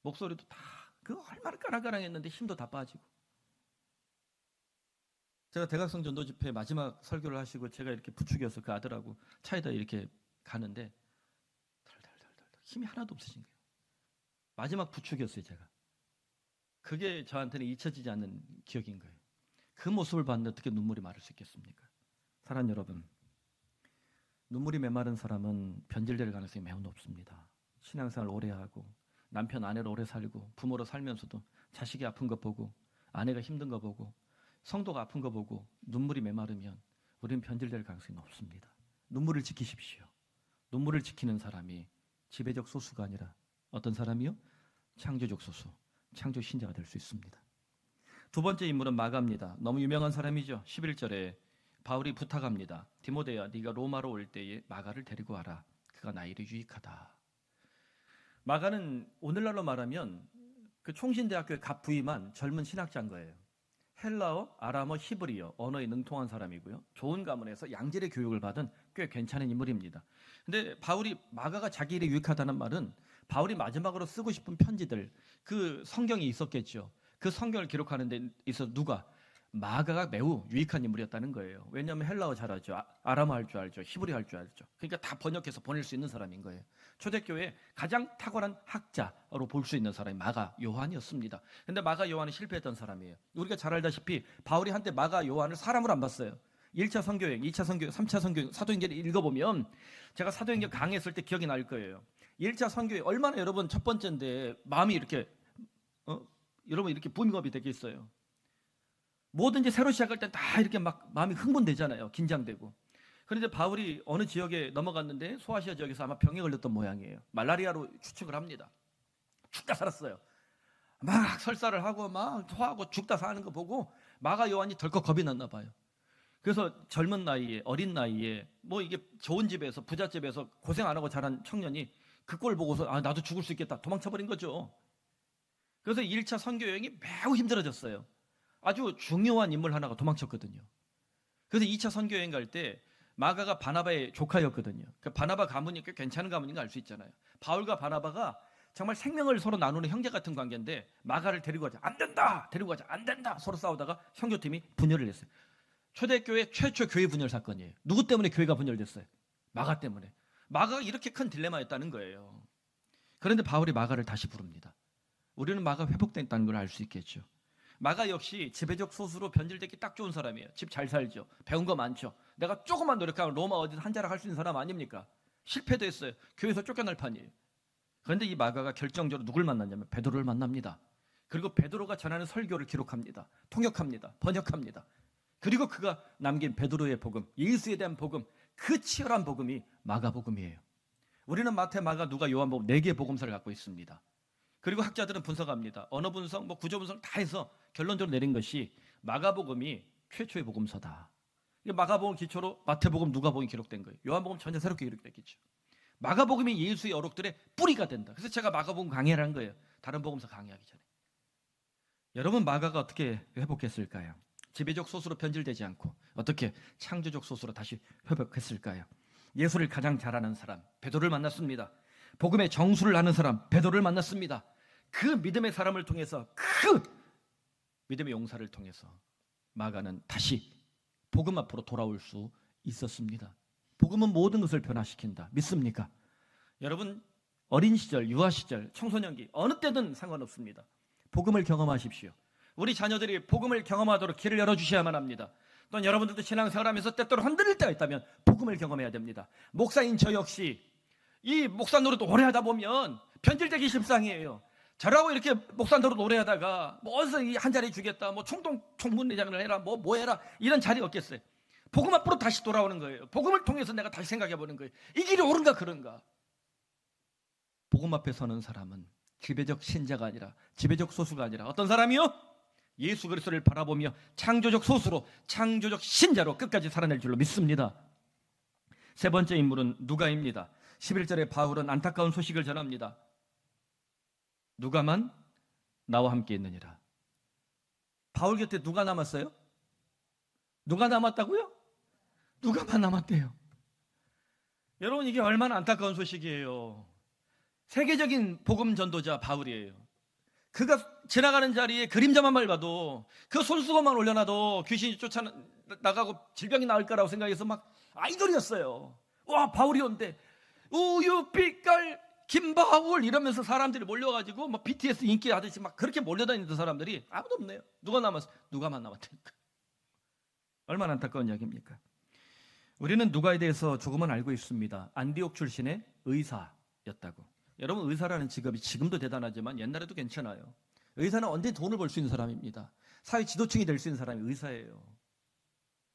목소리도 다 그 얼마나 까랑까랑했는데 힘도 다 빠지고. 제가 대각성 전도 집회 마지막 설교를 하시고 제가 이렇게 부축해서 그 아들하고 차에다 이렇게 가는데 덜덜덜덜 힘이 하나도 없으신 거예요. 마지막 부축이었어요, 제가. 그게 저한테는 잊혀지지 않는 기억인 거예요. 그 모습을 봤는데 어떻게 눈물이 마를 수 있겠습니까? 사랑하는 여러분, 눈물이 메마른 사람은 변질될 가능성이 매우 높습니다. 신앙생활 오래 하고 남편 아내로 오래 살고 부모로 살면서도 자식이 아픈 거 보고 아내가 힘든 거 보고 성도가 아픈 거 보고 눈물이 메마르면 우리는 변질될 가능성이 높습니다. 눈물을 지키십시오. 눈물을 지키는 사람이 지배적 소수가 아니라 어떤 사람이요? 창조적 소수, 창조 신자가 될 수 있습니다. 두 번째 인물은 마가입니다. 너무 유명한 사람이죠. 11절에 바울이 부탁합니다. 디모데야, 네가 로마로 올 때에 마가를 데리고 와라. 그가 나에게 유익하다. 마가는 오늘날로 말하면 그 총신대학교에 갓 부임한 젊은 신학자인 거예요. 헬라어, 아람어, 히브리어 언어에 능통한 사람이고요. 좋은 가문에서 양질의 교육을 받은 꽤 괜찮은 인물입니다. 근데 바울이 마가가 자기 일에 유익하다는 말은 바울이 마지막으로 쓰고 싶은 편지들, 그 성경이 있었겠죠. 그 성경을 기록하는 데 있어서 누가? 마가가 매우 유익한 인물이었다는 거예요. 왜냐하면 헬라어 잘하죠. 아람어 할 줄 알죠. 히브리 할 줄 알죠. 그러니까 다 번역해서 보낼 수 있는 사람인 거예요. 초대교회 가장 탁월한 학자로 볼 수 있는 사람이 마가 요한이었습니다. 근데 마가 요한은 실패했던 사람이에요. 우리가 잘 알다시피 바울이 한때 마가 요한을 사람으로 안 봤어요. 1차 선교행, 2차 선교행, 3차 선교행, 사도행전을 읽어보면 제가 사도행전 강의했을 때 기억이 날 거예요. 1차 선교행 얼마나 여러분 첫 번째인데 마음이 이렇게 여러분 이렇게 붐업이 되겠어요. 뭐든지 새로 시작할 때 다 이렇게 막 마음이 흥분되잖아요. 긴장되고. 그런데 바울이 어느 지역에 넘어갔는데 소아시아 지역에서 아마 병에 걸렸던 모양이에요. 말라리아로 추측을 합니다. 죽다 살았어요. 막 설사를 하고 막 토하고 죽다 사는 거 보고 마가 요한이 덜컥 겁이 났나 봐요. 그래서 젊은 나이에, 어린 나이에 뭐 이게 좋은 집에서, 부잣집에서 고생 안 하고 자란 청년이 그 꼴 보고서 나도 죽을 수 있겠다 도망쳐버린 거죠. 그래서 1차 선교 여행이 매우 힘들어졌어요. 아주 중요한 인물 하나가 도망쳤거든요. 그래서 2차 선교 여행 갈 때 마가가 바나바의 조카였거든요. 그 바나바 가문이 꽤 괜찮은 가문인 거 알 수 있잖아요. 바울과 바나바가 정말 생명을 서로 나누는 형제 같은 관계인데 마가를 데리고 가자. 안 된다. 데리고 가자. 안 된다. 서로 싸우다가 선교팀이 분열을 했어요. 초대교회 최초 교회 분열 사건이에요. 누구 때문에 교회가 분열됐어요? 마가 때문에. 마가가 이렇게 큰 딜레마였다는 거예요. 그런데 바울이 마가를 다시 부릅니다. 우리는 마가 회복됐다는 걸 알 수 있겠죠. 마가 역시 지배적 소수로 변질되기 딱 좋은 사람이에요. 집 잘 살죠. 배운 거 많죠. 내가 조금만 노력하면 로마 어디서 한 자락 할 수 있는 사람 아닙니까? 실패도 했어요. 교회에서 쫓겨날 판이에요. 그런데 이 마가가 결정적으로 누굴 만났냐면 베드로를 만납니다. 그리고 베드로가 전하는 설교를 기록합니다. 통역합니다. 번역합니다. 그리고 그가 남긴 베드로의 복음, 예수에 대한 복음, 그 치열한 복음이 마가복음이에요. 우리는 마태, 마가, 누가, 요한복음 4개의 복음서를 갖고 있습니다. 그리고 학자들은 분석합니다. 언어 분석, 구조 분석 다 해서 결론적으로 내린 것이 마가복음이 최초의 복음서다. 마가복음 기초로 마태복음, 누가복음이 기록된 거예요. 요한복음 전혀 새롭게 기록됐겠죠. 마가복음이 예수의 어록들의 뿌리가 된다. 그래서 제가 마가복음 강해라는 거예요. 다른 복음서 강의하기 전에. 여러분, 마가가 어떻게 회복했을까요? 지배적 소수로 변질되지 않고 어떻게 창조적 소수로 다시 회복했을까요? 예수를 가장 잘 아는 사람 베드로를 만났습니다. 복음의 정수를 아는 사람 베드로를 만났습니다. 그 믿음의 사람을 통해서, 그 믿음의 용사를 통해서 마가는 다시 복음 앞으로 돌아올 수 있었습니다. 복음은 모든 것을 변화시킨다. 믿습니까? 여러분, 어린 시절, 유아 시절, 청소년기 어느 때든 상관없습니다. 복음을 경험하십시오. 우리 자녀들이 복음을 경험하도록 길을 열어주셔야만 합니다. 또는 여러분들도 신앙생활하면서 때때로 흔들릴 때가 있다면 복음을 경험해야 됩니다. 목사인 저 역시 이 목사 노릇 오래 하다 보면 변질되기 십상이에요. 저라고 이렇게 목사 노릇 오래 하다가 뭐 어디서 한 자리 주겠다, 뭐 총동 총무회장을 해라, 뭐 해라, 이런 자리 없겠어요. 복음 앞으로 다시 돌아오는 거예요. 복음을 통해서 내가 다시 생각해 보는 거예요. 이 길이 옳은가 그런가. 복음 앞에 서는 사람은 지배적 신자가 아니라, 지배적 소수가 아니라 어떤 사람이요? 예수 그리스도를 바라보며 창조적 소수로, 창조적 신자로 끝까지 살아낼 줄로 믿습니다. 세 번째 인물은 누가입니다. 11절에 바울은 안타까운 소식을 전합니다. 누가만 나와 함께 있느니라. 바울 곁에 누가 남았어요? 누가 남았다고요? 누가만 남았대요. 여러분, 이게 얼마나 안타까운 소식이에요. 세계적인 복음 전도자 바울이에요. 그가 지나가는 자리에 그림자만 밟아도, 그 손수건만 올려놔도 귀신이 쫓아나가고 질병이 나을 거라고 생각해서 막 아이돌이었어요. 와, 바울이 온대. 우유빛깔 김바울 이러면서 사람들이 몰려가지고 막 BTS 인기 하듯이 막 그렇게 몰려다니던 사람들이 아무도 없네요. 누가 남았어? 누가만 남았다니까. 얼마나 안타까운 이야기입니까? 우리는 누가에 대해서 조금은 알고 있습니다. 안디옥 출신의 의사였다고. 여러분, 의사라는 직업이 지금도 대단하지만 옛날에도 괜찮아요. 의사는 언제 돈을 벌 수 있는 사람입니다. 사회 지도층이 될 수 있는 사람이 의사예요.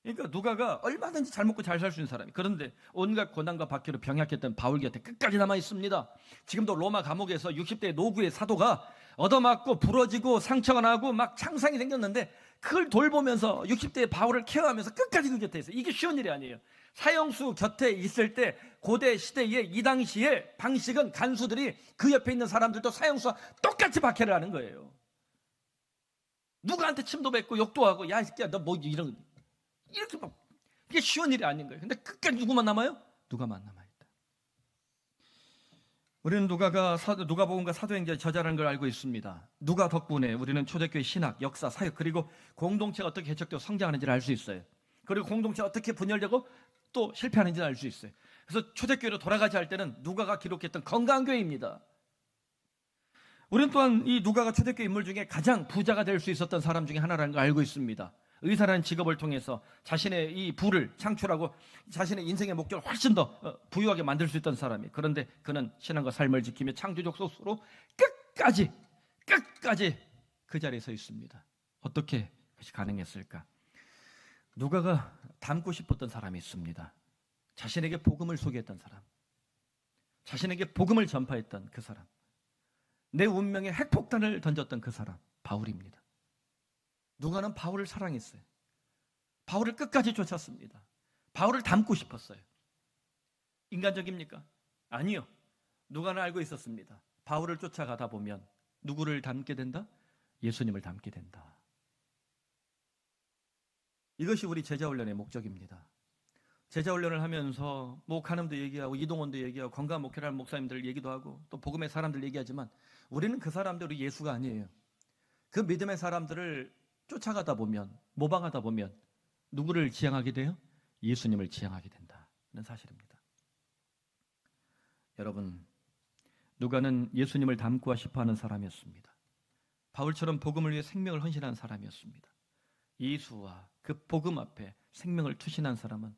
그러니까 누가가 얼마든지 잘 먹고 잘 살 수 있는 사람이, 그런데 온갖 고난과 박해로 병약했던 바울 곁에 끝까지 남아 있습니다. 지금도 로마 감옥에서 60대 노구의 사도가 얻어맞고 부러지고 상처가 나고 막 창상이 생겼는데 그걸 돌보면서 60대의 바울을 케어하면서 끝까지 그 곁에 있어요. 이게 쉬운 일이 아니에요. 사형수 곁에 있을 때 고대 시대에 이 당시에 방식은 간수들이 그 옆에 있는 사람들도 사형수와 똑같이 박해를 하는 거예요. 누구한테 침도 뱉고 욕도 하고, 야 이 새끼야 너 뭐 이런, 이렇게 막, 이게 쉬운 일이 아닌 거예요. 근데 끝까지 누구만 남아요? 누가만 남아있다. 우리는 누가복음과 사도행전의 저자라는 걸 알고 있습니다. 누가 덕분에 우리는 초대교회 신학, 역사, 사역, 그리고 공동체가 어떻게 개척되고 성장하는지를 알 수 있어요. 그리고 공동체가 어떻게 분열되고 또 실패하는지를 알 수 있어요. 그래서 초대교회로 돌아가자 할 때는 누가가 기록했던 건강한 교회입니다. 우리는 또한 이 누가가 초대교회 인물 중에 가장 부자가 될 수 있었던 사람 중에 하나라는 걸 알고 있습니다. 의사라는 직업을 통해서 자신의 이 부를 창출하고 자신의 인생의 목적을 훨씬 더 부유하게 만들 수 있던 사람이, 그런데 그는 신앙과 삶을 지키며 창조적 소수로 끝까지 그 자리에 서 있습니다. 어떻게 그것이 가능했을까? 누가가 닮고 싶었던 사람이 있습니다. 자신에게 복음을 소개했던 사람, 자신에게 복음을 전파했던 그 사람, 내 운명에 핵폭탄을 던졌던 그 사람, 바울입니다. 누가는 바울을 사랑했어요. 바울을 끝까지 쫓았습니다. 바울을 닮고 싶었어요. 인간적입니까? 아니요. 누가는 알고 있었습니다. 바울을 쫓아가다 보면 누구를 닮게 된다? 예수님을 닮게 된다. 이것이 우리 제자훈련의 목적입니다. 제자훈련을 하면서 목한음도 얘기하고 이동원도 얘기하고 건강 목회라는 목사님들 얘기도 하고 또 복음의 사람들 얘기하지만 우리는 그 사람들이 예수가 아니에요. 그 믿음의 사람들을 쫓아가다 보면, 모방하다 보면 누구를 지향하게 돼요? 예수님을 지향하게 된다는 사실입니다. 여러분, 누가는 예수님을 닮고 싶어하는 사람이었습니다. 바울처럼 복음을 위해 생명을 헌신한 사람이었습니다. 예수와 그 복음 앞에 생명을 투신한 사람은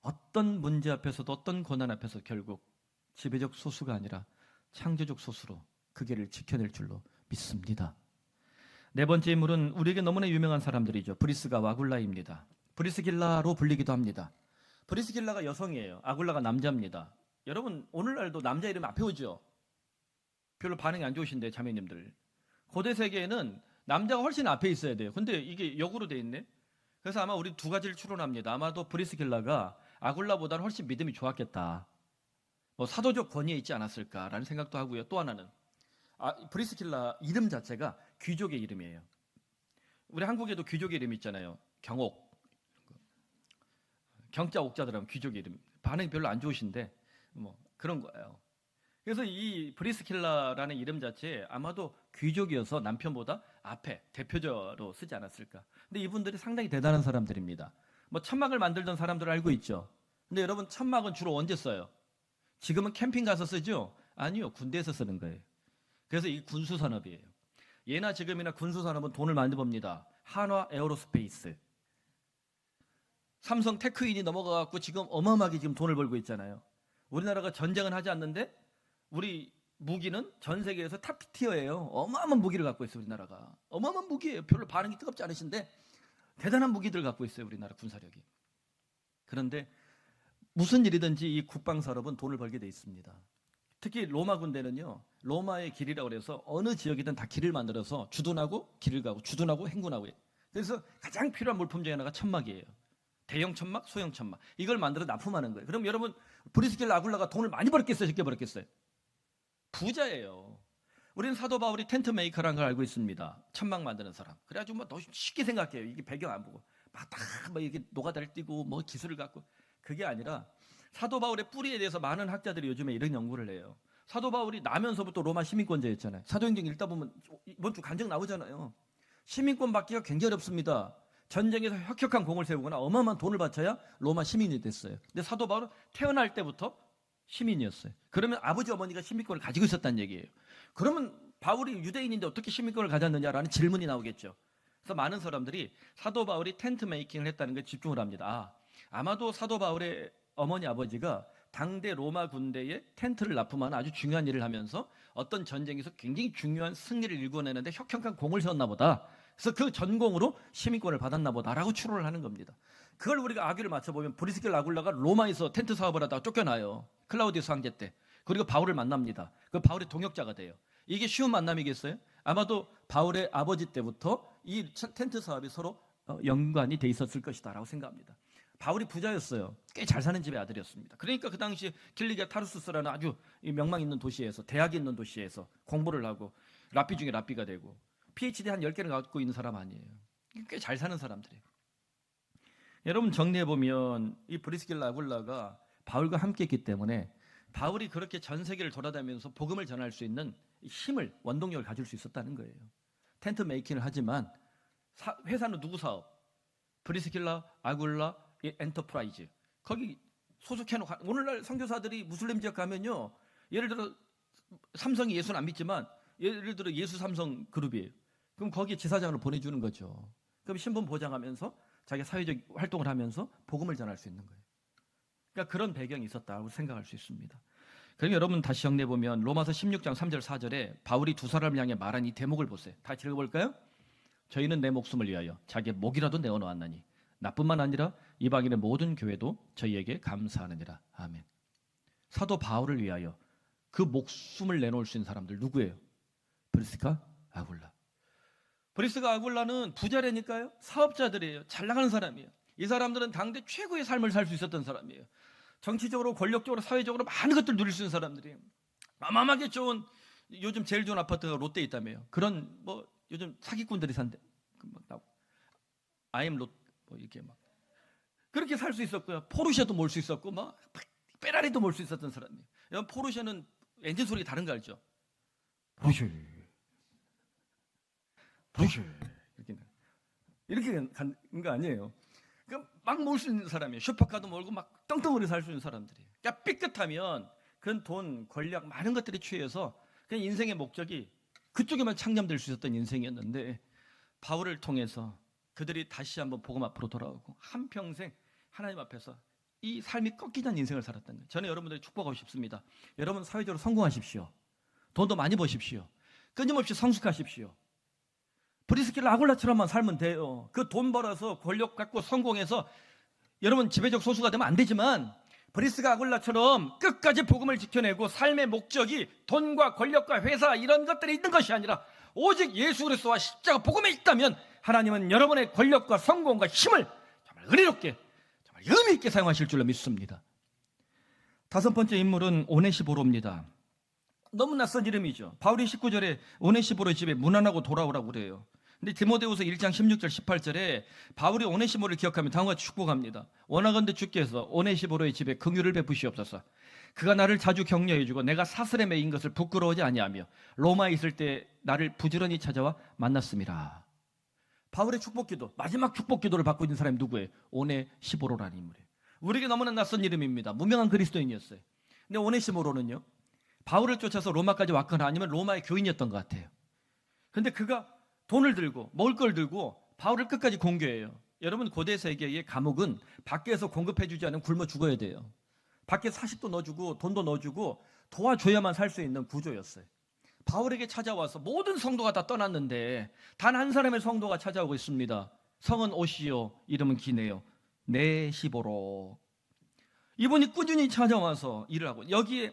어떤 문제 앞에서도 어떤 고난 앞에서 결국 지배적 소수가 아니라 창조적 소수로 그 길을 지켜낼 줄로 믿습니다. 네 번째 인물은 우리에게 너무나 유명한 사람들이죠. 브리스가와 아굴라입니다. 브리스길라로 불리기도 합니다. 브리스길라가 여성이에요. 아굴라가 남자입니다. 여러분 오늘날도 남자 이름 앞에 오죠. 별로 반응이 안 좋으신데 자매님들. 고대 세계에는 남자가 훨씬 앞에 있어야 돼요. 근데 이게 역으로 돼 있네. 그래서 아마 우리 두 가지를 추론합니다. 아마도 브리스길라가 아굴라보다는 훨씬 믿음이 좋았겠다. 뭐 사도적 권위에 있지 않았을까라는 생각도 하고요. 또 하나는 브리스길라 이름 자체가 귀족의 이름이에요. 우리 한국에도 귀족의 이름 있잖아요. 경옥, 경자 옥자들 하면 귀족의 이름. 반응이 별로 안 좋으신데 뭐 그런 거예요. 그래서 이 브리스킬라라는 이름 자체에 아마도 귀족이어서 남편보다 앞에 대표적으로 쓰지 않았을까. 근데 이분들이 상당히 대단한 사람들입니다. 뭐 천막을 만들던 사람들을 알고 있죠. 근데 여러분 천막은 주로 언제 써요? 지금은 캠핑 가서 쓰죠? 아니요, 군대에서 쓰는 거예요. 그래서 이 군수 산업이에요. 예나 지금이나 군수 산업은 돈을 많이 법니다. 한화 에어로스페이스, 삼성 테크인이 넘어가갖고 지금 어마어마하게 지금 돈을 벌고 있잖아요. 우리나라가 전쟁은 하지 않는데 우리 무기는 전 세계에서 탑티어예요. 어마어마한 무기를 갖고 있어요. 우리나라가 어마어마한 무기예요. 별로 반응이 뜨겁지 않으신데 대단한 무기들을 갖고 있어요. 우리나라 군사력이. 그런데 무슨 일이든지 이 국방 산업은 돈을 벌게 돼 있습니다. 특히 로마 군대는요, 로마의 길이라고 그래서 어느 지역이든 다 길을 만들어서 주둔하고 길을 가고 주둔하고 행군하고 해요. 그래서 가장 필요한 물품 중에 하나가 천막이에요. 대형 천막, 소형 천막. 이걸 만들어 납품하는 거예요. 그럼 여러분 브리스길라 아굴라가 돈을 많이 벌었겠어요? 적게 벌었겠어요? 부자예요. 우리는 사도 바울이 텐트 메이커라는 걸 알고 있습니다. 천막 만드는 사람. 그래가지고 뭐 너무 쉽게 생각해요. 이게 배경 안 보고 막 이게 노가다를 띄고 뭐 기술을 갖고. 그게 아니라 사도 바울의 뿌리에 대해서 많은 학자들이 요즘에 이런 연구를 해요. 사도 바울이 나면서부터 로마 시민권자였잖아요. 사도행전 읽다 보면 이번 주 간증 나오잖아요. 시민권 받기가 굉장히 어렵습니다. 전쟁에서 혁혁한 공을 세우거나 어마어마한 돈을 바쳐야 로마 시민이 됐어요. 근데 사도 바울은 태어날 때부터 시민이었어요. 그러면 아버지 어머니가 시민권을 가지고 있었다는 얘기예요. 그러면 바울이 유대인인데 어떻게 시민권을 가졌느냐라는 질문이 나오겠죠. 그래서 많은 사람들이 사도 바울이 텐트 메이킹을 했다는 게 집중을 합니다. 아마도 사도 바울의 어머니 아버지가 당대 로마 군대에 텐트를 납품하는 아주 중요한 일을 하면서 어떤 전쟁에서 굉장히 중요한 승리를 일궈내는데 혁혁한 공을 세웠나 보다. 그래서 그 전공으로 시민권을 받았나 보다라고 추론을 하는 겁니다. 그걸 우리가 악유를 맞춰보면 브리스길라 아굴라가 로마에서 텐트 사업을 하다가 쫓겨나요. 클라우디우스 황제 때. 그리고 바울을 만납니다. 그 바울의 동역자가 돼요. 이게 쉬운 만남이겠어요? 아마도 바울의 아버지 때부터 이 텐트 사업이 서로 연관이 돼 있었을 것이다 라고 생각합니다. 바울이 부자였어요. 꽤 잘 사는 집의 아들이었습니다. 그러니까 그 당시 킬리기아 타르수스라는 아주 명망 있는 도시에서, 대학이 있는 도시에서 공부를 하고 랍비 중에 랍비가 되고 PhD 한 10개를 갖고 있는 사람 아니에요. 꽤 잘 사는 사람들이에요. 여러분 정리해보면 이 브리스길라 아굴라가 바울과 함께 했기 때문에 바울이 그렇게 전 세계를 돌아다니면서 복음을 전할 수 있는 힘을, 원동력을 가질 수 있었다는 거예요. 텐트 메이킹을 하지만 회사는 누구 사업? 브리스길라 아굴라 엔터프라이즈. 거기 소속해놓고 오늘날 선교사들이 무슬림 지역 가면요, 예를 들어 삼성이 예수는 안 믿지만 예를 들어 예수 삼성 그룹이에요. 그럼 거기에 지사장으로 보내주는 거죠. 그럼 신분 보장하면서 자기가 사회적 활동을 하면서 복음을 전할 수 있는 거예요. 그러니까 그런 배경이 있었다고 생각할 수 있습니다. 그럼 여러분 다시 정리해보면 로마서 16장 3절 4절에 바울이 두 사람을 향해 말한 이 대목을 보세요. 다시 읽어볼까요? 저희는 내 목숨을 위하여 자기의 목이라도 내어놓았나니 나뿐만 아니라 이방인의 모든 교회도 저희에게 감사하느니라. 아멘. 사도 바울을 위하여 그 목숨을 내놓을 수 있는 사람들 누구예요? 브리스가 아굴라. 브리스가 아굴라는 부자라니까요. 사업자들이에요. 잘 나가는 사람이에요. 이 사람들은 당대 최고의 삶을 살 수 있었던 사람이에요. 정치적으로, 권력적으로, 사회적으로 많은 것들을 누릴 수 있는 사람들이에요. 어마어마하게 좋은 요즘 제일 좋은 아파트가 롯데에 있다며요. 그런 뭐 요즘 사기꾼들이 산대. 아임 롯 뭐 이렇게 막 그렇게 살 수 있었고요. 포르쉐도 몰 수 있었고 막 페라리도 몰 수 있었던 사람이에요. 여러분 포르쉐는 엔진 소리가 다른 거 알죠? 포르쉐 이렇게 가는 거 아니에요. 막 몰 수 있는 사람이에요. 슈퍼카도 몰고 막 떵떵거리 살 수 있는 사람들이에요. 그러니까 삐끗하면 그건 돈, 권력, 많은 것들이 취해서 그냥 인생의 목적이 그쪽에만 창념될 수 있었던 인생이었는데 바울을 통해서 그들이 다시 한번 복음 앞으로 돌아오고 한평생 하나님 앞에서 이 삶이 꺾이지 않는 인생을 살았다는 거예요. 저는 여러분들이 축복하고 싶습니다. 여러분 사회적으로 성공하십시오. 돈도 많이 버십시오. 끊임없이 성숙하십시오. 브리스길라 아굴라처럼만 살면 돼요. 그 돈 벌어서 권력 갖고 성공해서 여러분 지배적 소수가 되면 안 되지만 브리스가 아굴라처럼 끝까지 복음을 지켜내고 삶의 목적이 돈과 권력과 회사 이런 것들이 있는 것이 아니라 오직 예수 그리스도와 십자가 복음에 있다면 하나님은 여러분의 권력과 성공과 힘을 정말 은혜롭게 정말 의미 있게 사용하실 줄로 믿습니다. 다섯 번째 인물은 오네시보로입니다. 너무 낯선 이름이죠. 바울이 19절에 오네시보로의 집에 문안하고 돌아오라고 그래요. 근데 디모데후서 1장 16절 18절에 바울이 오네시보를 기억하며 다음과 같이 축복합니다. 원하건대 주께서 오네시보로의 집에 긍휼을 베푸시옵소서. 그가 나를 자주 격려해 주고 내가 사슬에 매인 것을 부끄러워하지 아니하며 로마에 있을 때 나를 부지런히 찾아와 만났습니다. 바울의 축복기도, 마지막 축복기도를 받고 있는 사람이 누구예요? 오네시보로라는 인물이에요. 우리에게 너무나 낯선 이름입니다. 무명한 그리스도인이었어요. 근데 오네시보로는요, 바울을 쫓아서 로마까지 왔거나 아니면 로마의 교인이었던 것 같아요. 근데 그가 돈을 들고 먹을 걸 들고 바울을 끝까지 공교해요. 여러분 고대 세계의 감옥은 밖에서 공급해주지 않으면 굶어 죽어야 돼요. 밖에 사식도 넣어주고 돈도 넣어주고 도와줘야만 살 수 있는 구조였어요. 바울에게 찾아와서 모든 성도가 다 떠났는데 단 한 사람의 성도가 찾아오고 있습니다. 성은 오시오, 이름은 기네요. 네시보로. 이분이 꾸준히 찾아와서 일을 하고, 여기에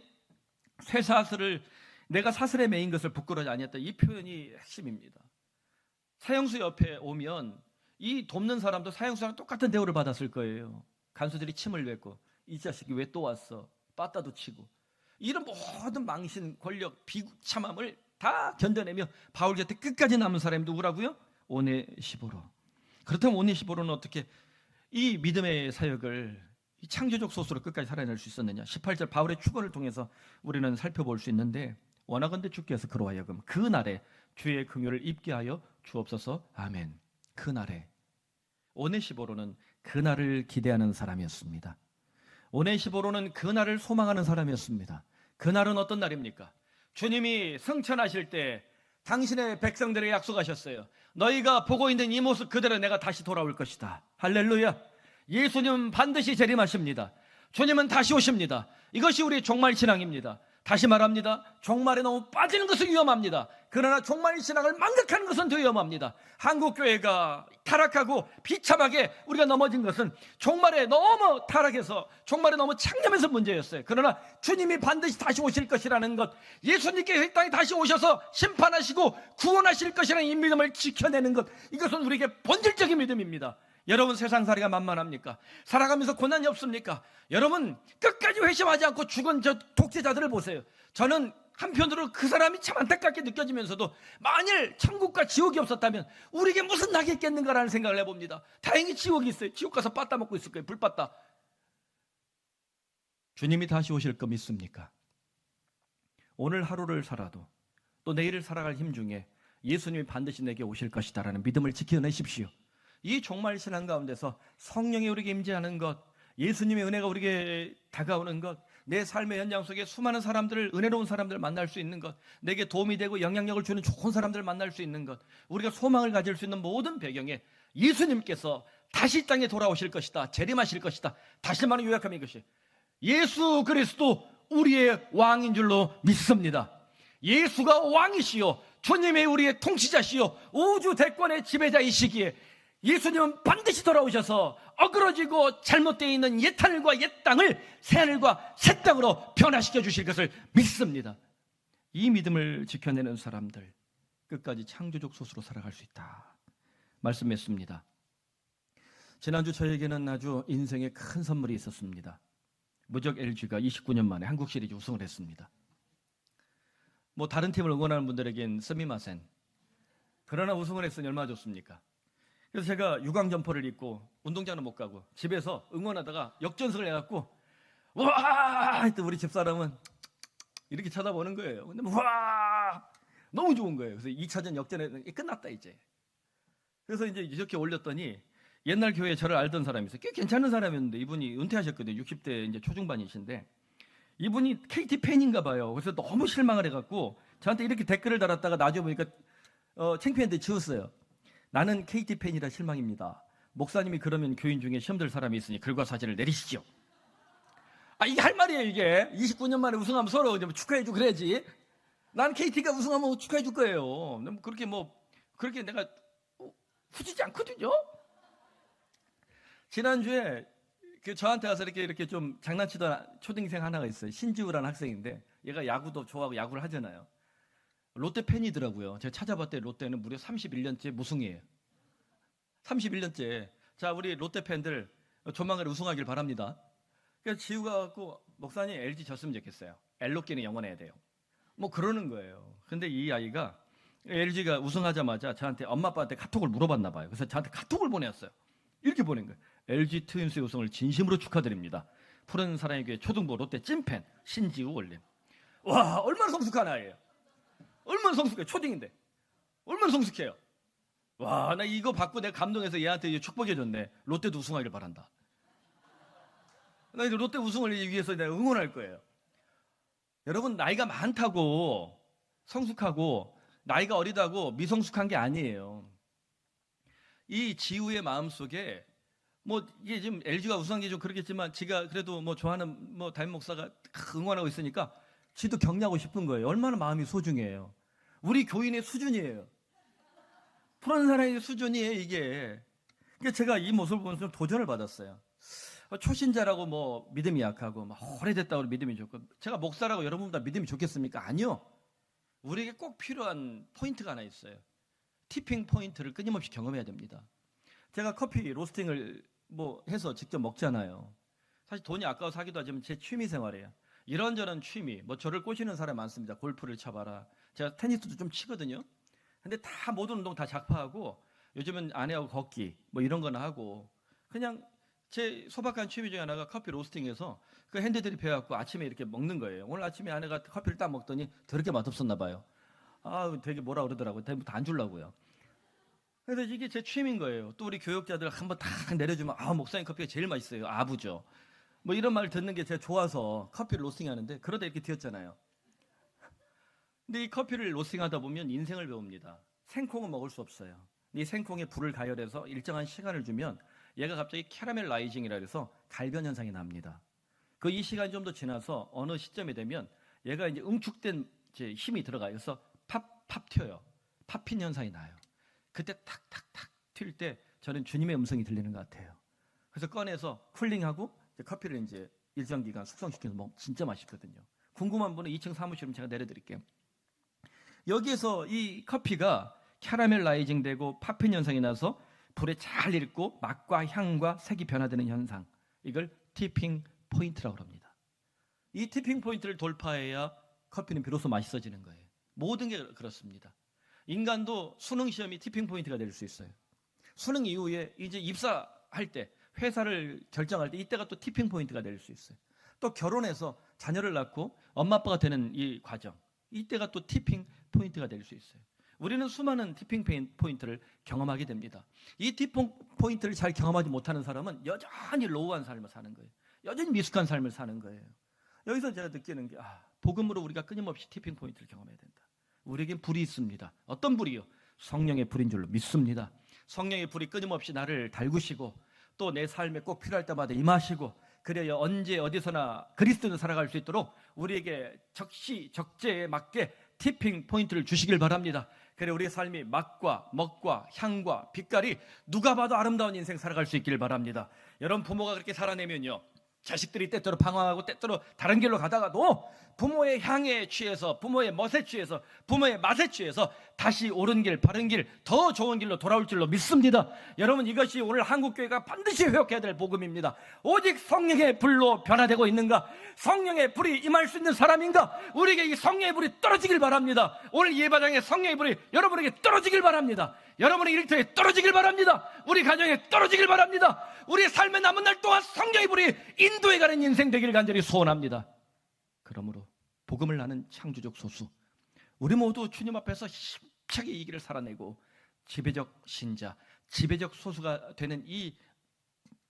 쇠사슬을 내가 사슬에 매인 것을 부끄러워하지 아니했다, 이 표현이 핵심입니다. 사형수 옆에 오면 이 돕는 사람도 사형수랑 똑같은 대우를 받았을 거예요. 간수들이 침을 뱉고 이 자식이 왜 또 왔어? 빠따도 치고 이런 모든 망신, 권력, 비참함을 다 견뎌내며 바울 곁에 끝까지 남은 사람이 누구라고요? 오네시보로. 그렇다면 오네시보로는 어떻게 이 믿음의 사역을 이 창조적 소스로 끝까지 살아낼 수 있었느냐? 18절 바울의 축원을 통해서 우리는 살펴볼 수 있는데, 원하건대 주께서 그로 하여금 그 날에 주의 긍휼을 입게 하여 주옵소서. 아멘. 그 날에. 오네시보로는 그 날을 기대하는 사람이었습니다. 오네시보로는 그 날을 소망하는 사람이었습니다. 그 날은 어떤 날입니까? 주님이 승천하실 때 당신의 백성들에게 약속하셨어요. 너희가 보고 있는 이 모습 그대로 내가 다시 돌아올 것이다. 할렐루야. 예수님은 반드시 재림하십니다. 주님은 다시 오십니다. 이것이 우리의 종말 신앙입니다. 다시 말합니다. 종말에 너무 빠지는 것은 위험합니다. 그러나 종말 신앙을 망각하는 것은 더 위험합니다. 한국교회가 타락하고 비참하게 우리가 넘어진 것은 종말에 너무 타락해서, 종말에 너무 창념해서 문제였어요. 그러나 주님이 반드시 다시 오실 것이라는 것, 예수님께서 이 땅에 다시 오셔서 심판하시고 구원하실 것이라는 이 믿음을 지켜내는 것, 이것은 우리에게 본질적인 믿음입니다. 여러분 세상살이가 만만합니까? 살아가면서 고난이 없습니까? 여러분 끝까지 회심하지 않고 죽은 저 독재자들을 보세요. 저는 한편으로 그 사람이 참 안타깝게 느껴지면서도 만일 천국과 지옥이 없었다면 우리에게 무슨 낙이 있겠는가라는 생각을 해봅니다. 다행히 지옥이 있어요. 지옥 가서 빠따 먹고 있을 거예요. 불빠따. 주님이 다시 오실 거 믿습니까? 오늘 하루를 살아도 또 내일을 살아갈 힘 중에 예수님이 반드시 내게 오실 것이다라는 믿음을 지켜내십시오. 이 종말 신앙 가운데서 성령이 우리에게 임재하는 것, 예수님의 은혜가 우리에게 다가오는 것, 내 삶의 현장 속에 수많은 사람들을, 은혜로운 사람들을 만날 수 있는 것, 내게 도움이 되고 영향력을 주는 좋은 사람들을 만날 수 있는 것, 우리가 소망을 가질 수 있는 모든 배경에 예수님께서 다시 땅에 돌아오실 것이다, 재림하실 것이다. 다시 말하면 요약하면 이것이 예수 그리스도 우리의 왕인 줄로 믿습니다. 예수가 왕이시요 주님이 우리의 통치자시요 우주 대권의 지배자이시기에 예수님은 반드시 돌아오셔서 어그러지고 잘못되어 있는 옛 하늘과 옛 땅을 새 하늘과 새 땅으로 변화시켜 주실 것을 믿습니다. 이 믿음을 지켜내는 사람들, 끝까지 창조적 소스로 살아갈 수 있다 말씀했습니다. 지난주 저에게는 아주 인생에 큰 선물이 있었습니다. 무적 LG가 29년 만에 한국 시리즈 우승을 했습니다. 뭐 다른 팀을 응원하는 분들에겐 스미마센. 그러나 우승을 했으니 얼마나 좋습니까? 그래서 제가 유광 점퍼를 입고 운동장은 못 가고 집에서 응원하다가 역전승을 해갖고 와! 했더니 우리 집사람은 이렇게 쳐다보는 거예요. 근데 와! 너무 좋은 거예요. 그래서 2차전 역전에 끝났다 이제. 그래서 이제 이렇게 올렸더니 옛날 교회에 저를 알던 사람이 있어요. 꽤 괜찮은 사람이었는데 이분이 은퇴하셨거든요. 60대 이제 초중반이신데 이분이 KT 팬인가 봐요. 그래서 너무 실망을 해갖고 저한테 이렇게 댓글을 달았다가 나중에 보니까 창피한데 지웠어요. 나는 KT 팬이라 실망입니다. 목사님이 그러면 교인 중에 시험 들 사람이 있으니 글과 사진을 내리시죠. 이게 할 말이에요. 이게 29년 만에 우승하면 서로 축하해주고 그래야지. 난 KT가 우승하면 축하해줄 거예요. 그렇게 내가 후지지 않거든요. 지난주에 저한테 와서 이렇게 좀 장난치던 초등생 하나가 있어요. 신지우라는 학생인데 얘가 야구도 좋아하고 야구를 하잖아요. 롯데 팬이더라고요. 제가 찾아봤더니 롯데는 무려 31년째 무승이에요. 31년째. 자, 우리 롯데 팬들 조만간 우승하길 바랍니다. 그래서 지우가 갖고 목사님 LG 졌으면 좋겠어요. 엘로끼는 영원해야 돼요. 뭐 그러는 거예요. 근데 이 아이가 LG가 우승하자마자 저한테 엄마 아빠한테 카톡을 물어봤나 봐요. 그래서 저한테 카톡을 보냈어요. 이렇게 보낸 거예요. LG 트윈스의 우승을 진심으로 축하드립니다. 푸른 사랑의 교회 초등부 롯데 찐팬 신지우 올림. 와, 얼마나 성숙한 아이예요. 얼마나 성숙해요. 초딩인데 얼마나 성숙해요. 와, 나 이거 받고 내가 감동해서 얘한테 축복해줬네. 롯데도 우승하길 바란다. 나 이제 롯데 우승을 위해서 내가 응원할 거예요. 여러분, 나이가 많다고 성숙하고 나이가 어리다고 미성숙한 게 아니에요. 이 지우의 마음속에 이게 지금 LG가 우승한 게 좀 그렇겠지만 지가 그래도 좋아하는 담임 목사가 응원하고 있으니까 지도 격려하고 싶은 거예요. 얼마나 마음이 소중해요. 우리 교인의 수준이에요. 푸른 사랑의 수준이에요, 이게. 그러니까 제가 이 모습을 보면서 좀 도전을 받았어요. 초신자라고 믿음이 약하고 오래됐다고 믿음이 좋고 제가 목사라고 여러분보다 믿음이 좋겠습니까? 아니요. 우리에게 꼭 필요한 포인트가 하나 있어요. 티핑 포인트를 끊임없이 경험해야 됩니다. 제가 커피 로스팅을 해서 직접 먹잖아요. 사실 돈이 아까워서 하기도 하지만 제 취미 생활이에요. 이런저런 취미, 저를 꼬시는 사람 많습니다. 골프를 쳐봐라. 제가 테니스도 좀 치거든요. 근데 다 모든 운동 다 작파하고 요즘은 아내하고 걷기 이런 거나 하고 그냥 제 소박한 취미 중에 하나가 커피 로스팅해서 그 핸드드립 해갖고 아침에 이렇게 먹는 거예요. 오늘 아침에 아내가 커피를 딱 먹더니 더럽게 맛없었나 봐요. 되게 뭐라 그러더라고요. 대부분 안 주려고요. 그래서 이게 제 취미인 거예요. 또 우리 교육자들 한번 딱 내려주면 목사님 커피가 제일 맛있어요. 아부죠. 이런 말 듣는 게 제가 좋아서 커피를 로스팅하는데 그러다 이렇게 되었잖아요. 근데 이 커피를 로스팅하다 보면 인생을 배웁니다. 생콩은 먹을 수 없어요. 이 생콩에 불을 가열해서 일정한 시간을 주면 얘가 갑자기 캐러멜 라이징이라 해서 갈변 현상이 납니다. 이 시간이 좀 더 지나서 어느 시점이 되면 얘가 이제 응축된 힘이 들어가요. 그래서 팝 튀어요. 팝핀 현상이 나요. 그때 탁탁탁 튈 때 저는 주님의 음성이 들리는 것 같아요. 그래서 꺼내서 쿨링하고 커피를 이제 일정 기간 숙성시켜서 먹으면 진짜 맛있거든요. 궁금한 분은 2층 사무실은 제가 내려드릴게요. 여기에서 이 커피가 캐러멜 라이징 되고 팝핀 현상이 나서 불에 잘 익고 맛과 향과 색이 변화되는 현상, 이걸 티핑 포인트라고 합니다. 이 티핑 포인트를 돌파해야 커피는 비로소 맛있어지는 거예요. 모든 게 그렇습니다. 인간도 수능 시험이 티핑 포인트가 될 수 있어요. 수능 이후에 이제 입사할 때, 회사를 결정할 때 이때가 또 티핑 포인트가 될 수 있어요. 또 결혼해서 자녀를 낳고 엄마 아빠가 되는 이 과정, 이때가 또 티핑 포인트가 될 수 있어요. 우리는 수많은 티핑 포인트를 경험하게 됩니다. 이 티핑 포인트를 잘 경험하지 못하는 사람은 여전히 로우한 삶을 사는 거예요. 여전히 미숙한 삶을 사는 거예요. 여기서 제가 느끼는 게 복음으로 우리가 끊임없이 티핑 포인트를 경험해야 된다. 우리에겐 불이 있습니다. 어떤 불이요? 성령의 불인 줄로 믿습니다. 성령의 불이 끊임없이 나를 달구시고 또 내 삶에 꼭 필요할 때마다 임하시고 그래야 언제 어디서나 그리스도를 살아갈 수 있도록 우리에게 적시 적재에 맞게 티핑 포인트를 주시길 바랍니다. 그래 우리의 삶이 맛과 먹과 향과 빛깔이 누가 봐도 아름다운 인생 살아갈 수 있기를 바랍니다. 여러분 부모가 그렇게 살아내면요 자식들이 때때로 방황하고 때때로 다른 길로 가다가도 부모의 향에 취해서, 부모의 멋에 취해서, 부모의 맛에 취해서 다시 옳은 길, 바른 길, 더 좋은 길로 돌아올 줄로 믿습니다. 여러분, 이것이 오늘 한국교회가 반드시 회복해야 될 복음입니다. 오직 성령의 불로 변화되고 있는가? 성령의 불이 임할 수 있는 사람인가? 우리에게 이 성령의 불이 떨어지길 바랍니다. 오늘 예배당에 성령의 불이 여러분에게 떨어지길 바랍니다. 여러분의 일터에 떨어지길 바랍니다. 우리 가정에 떨어지길 바랍니다. 우리 삶의 남은 날 동안 성령의 불이 인도해가는 인생 되기를 간절히 소원합니다. 그러므로 복음을 아는 창조적 소수, 우리 모두 주님 앞에서 힘차게 이 길을 살아내고 지배적 신자, 지배적 소수가 되는 이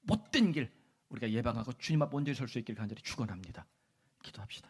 못된 길 우리가 예방하고 주님 앞 온전히 설 수 있기를 간절히 축원합니다. 기도합시다.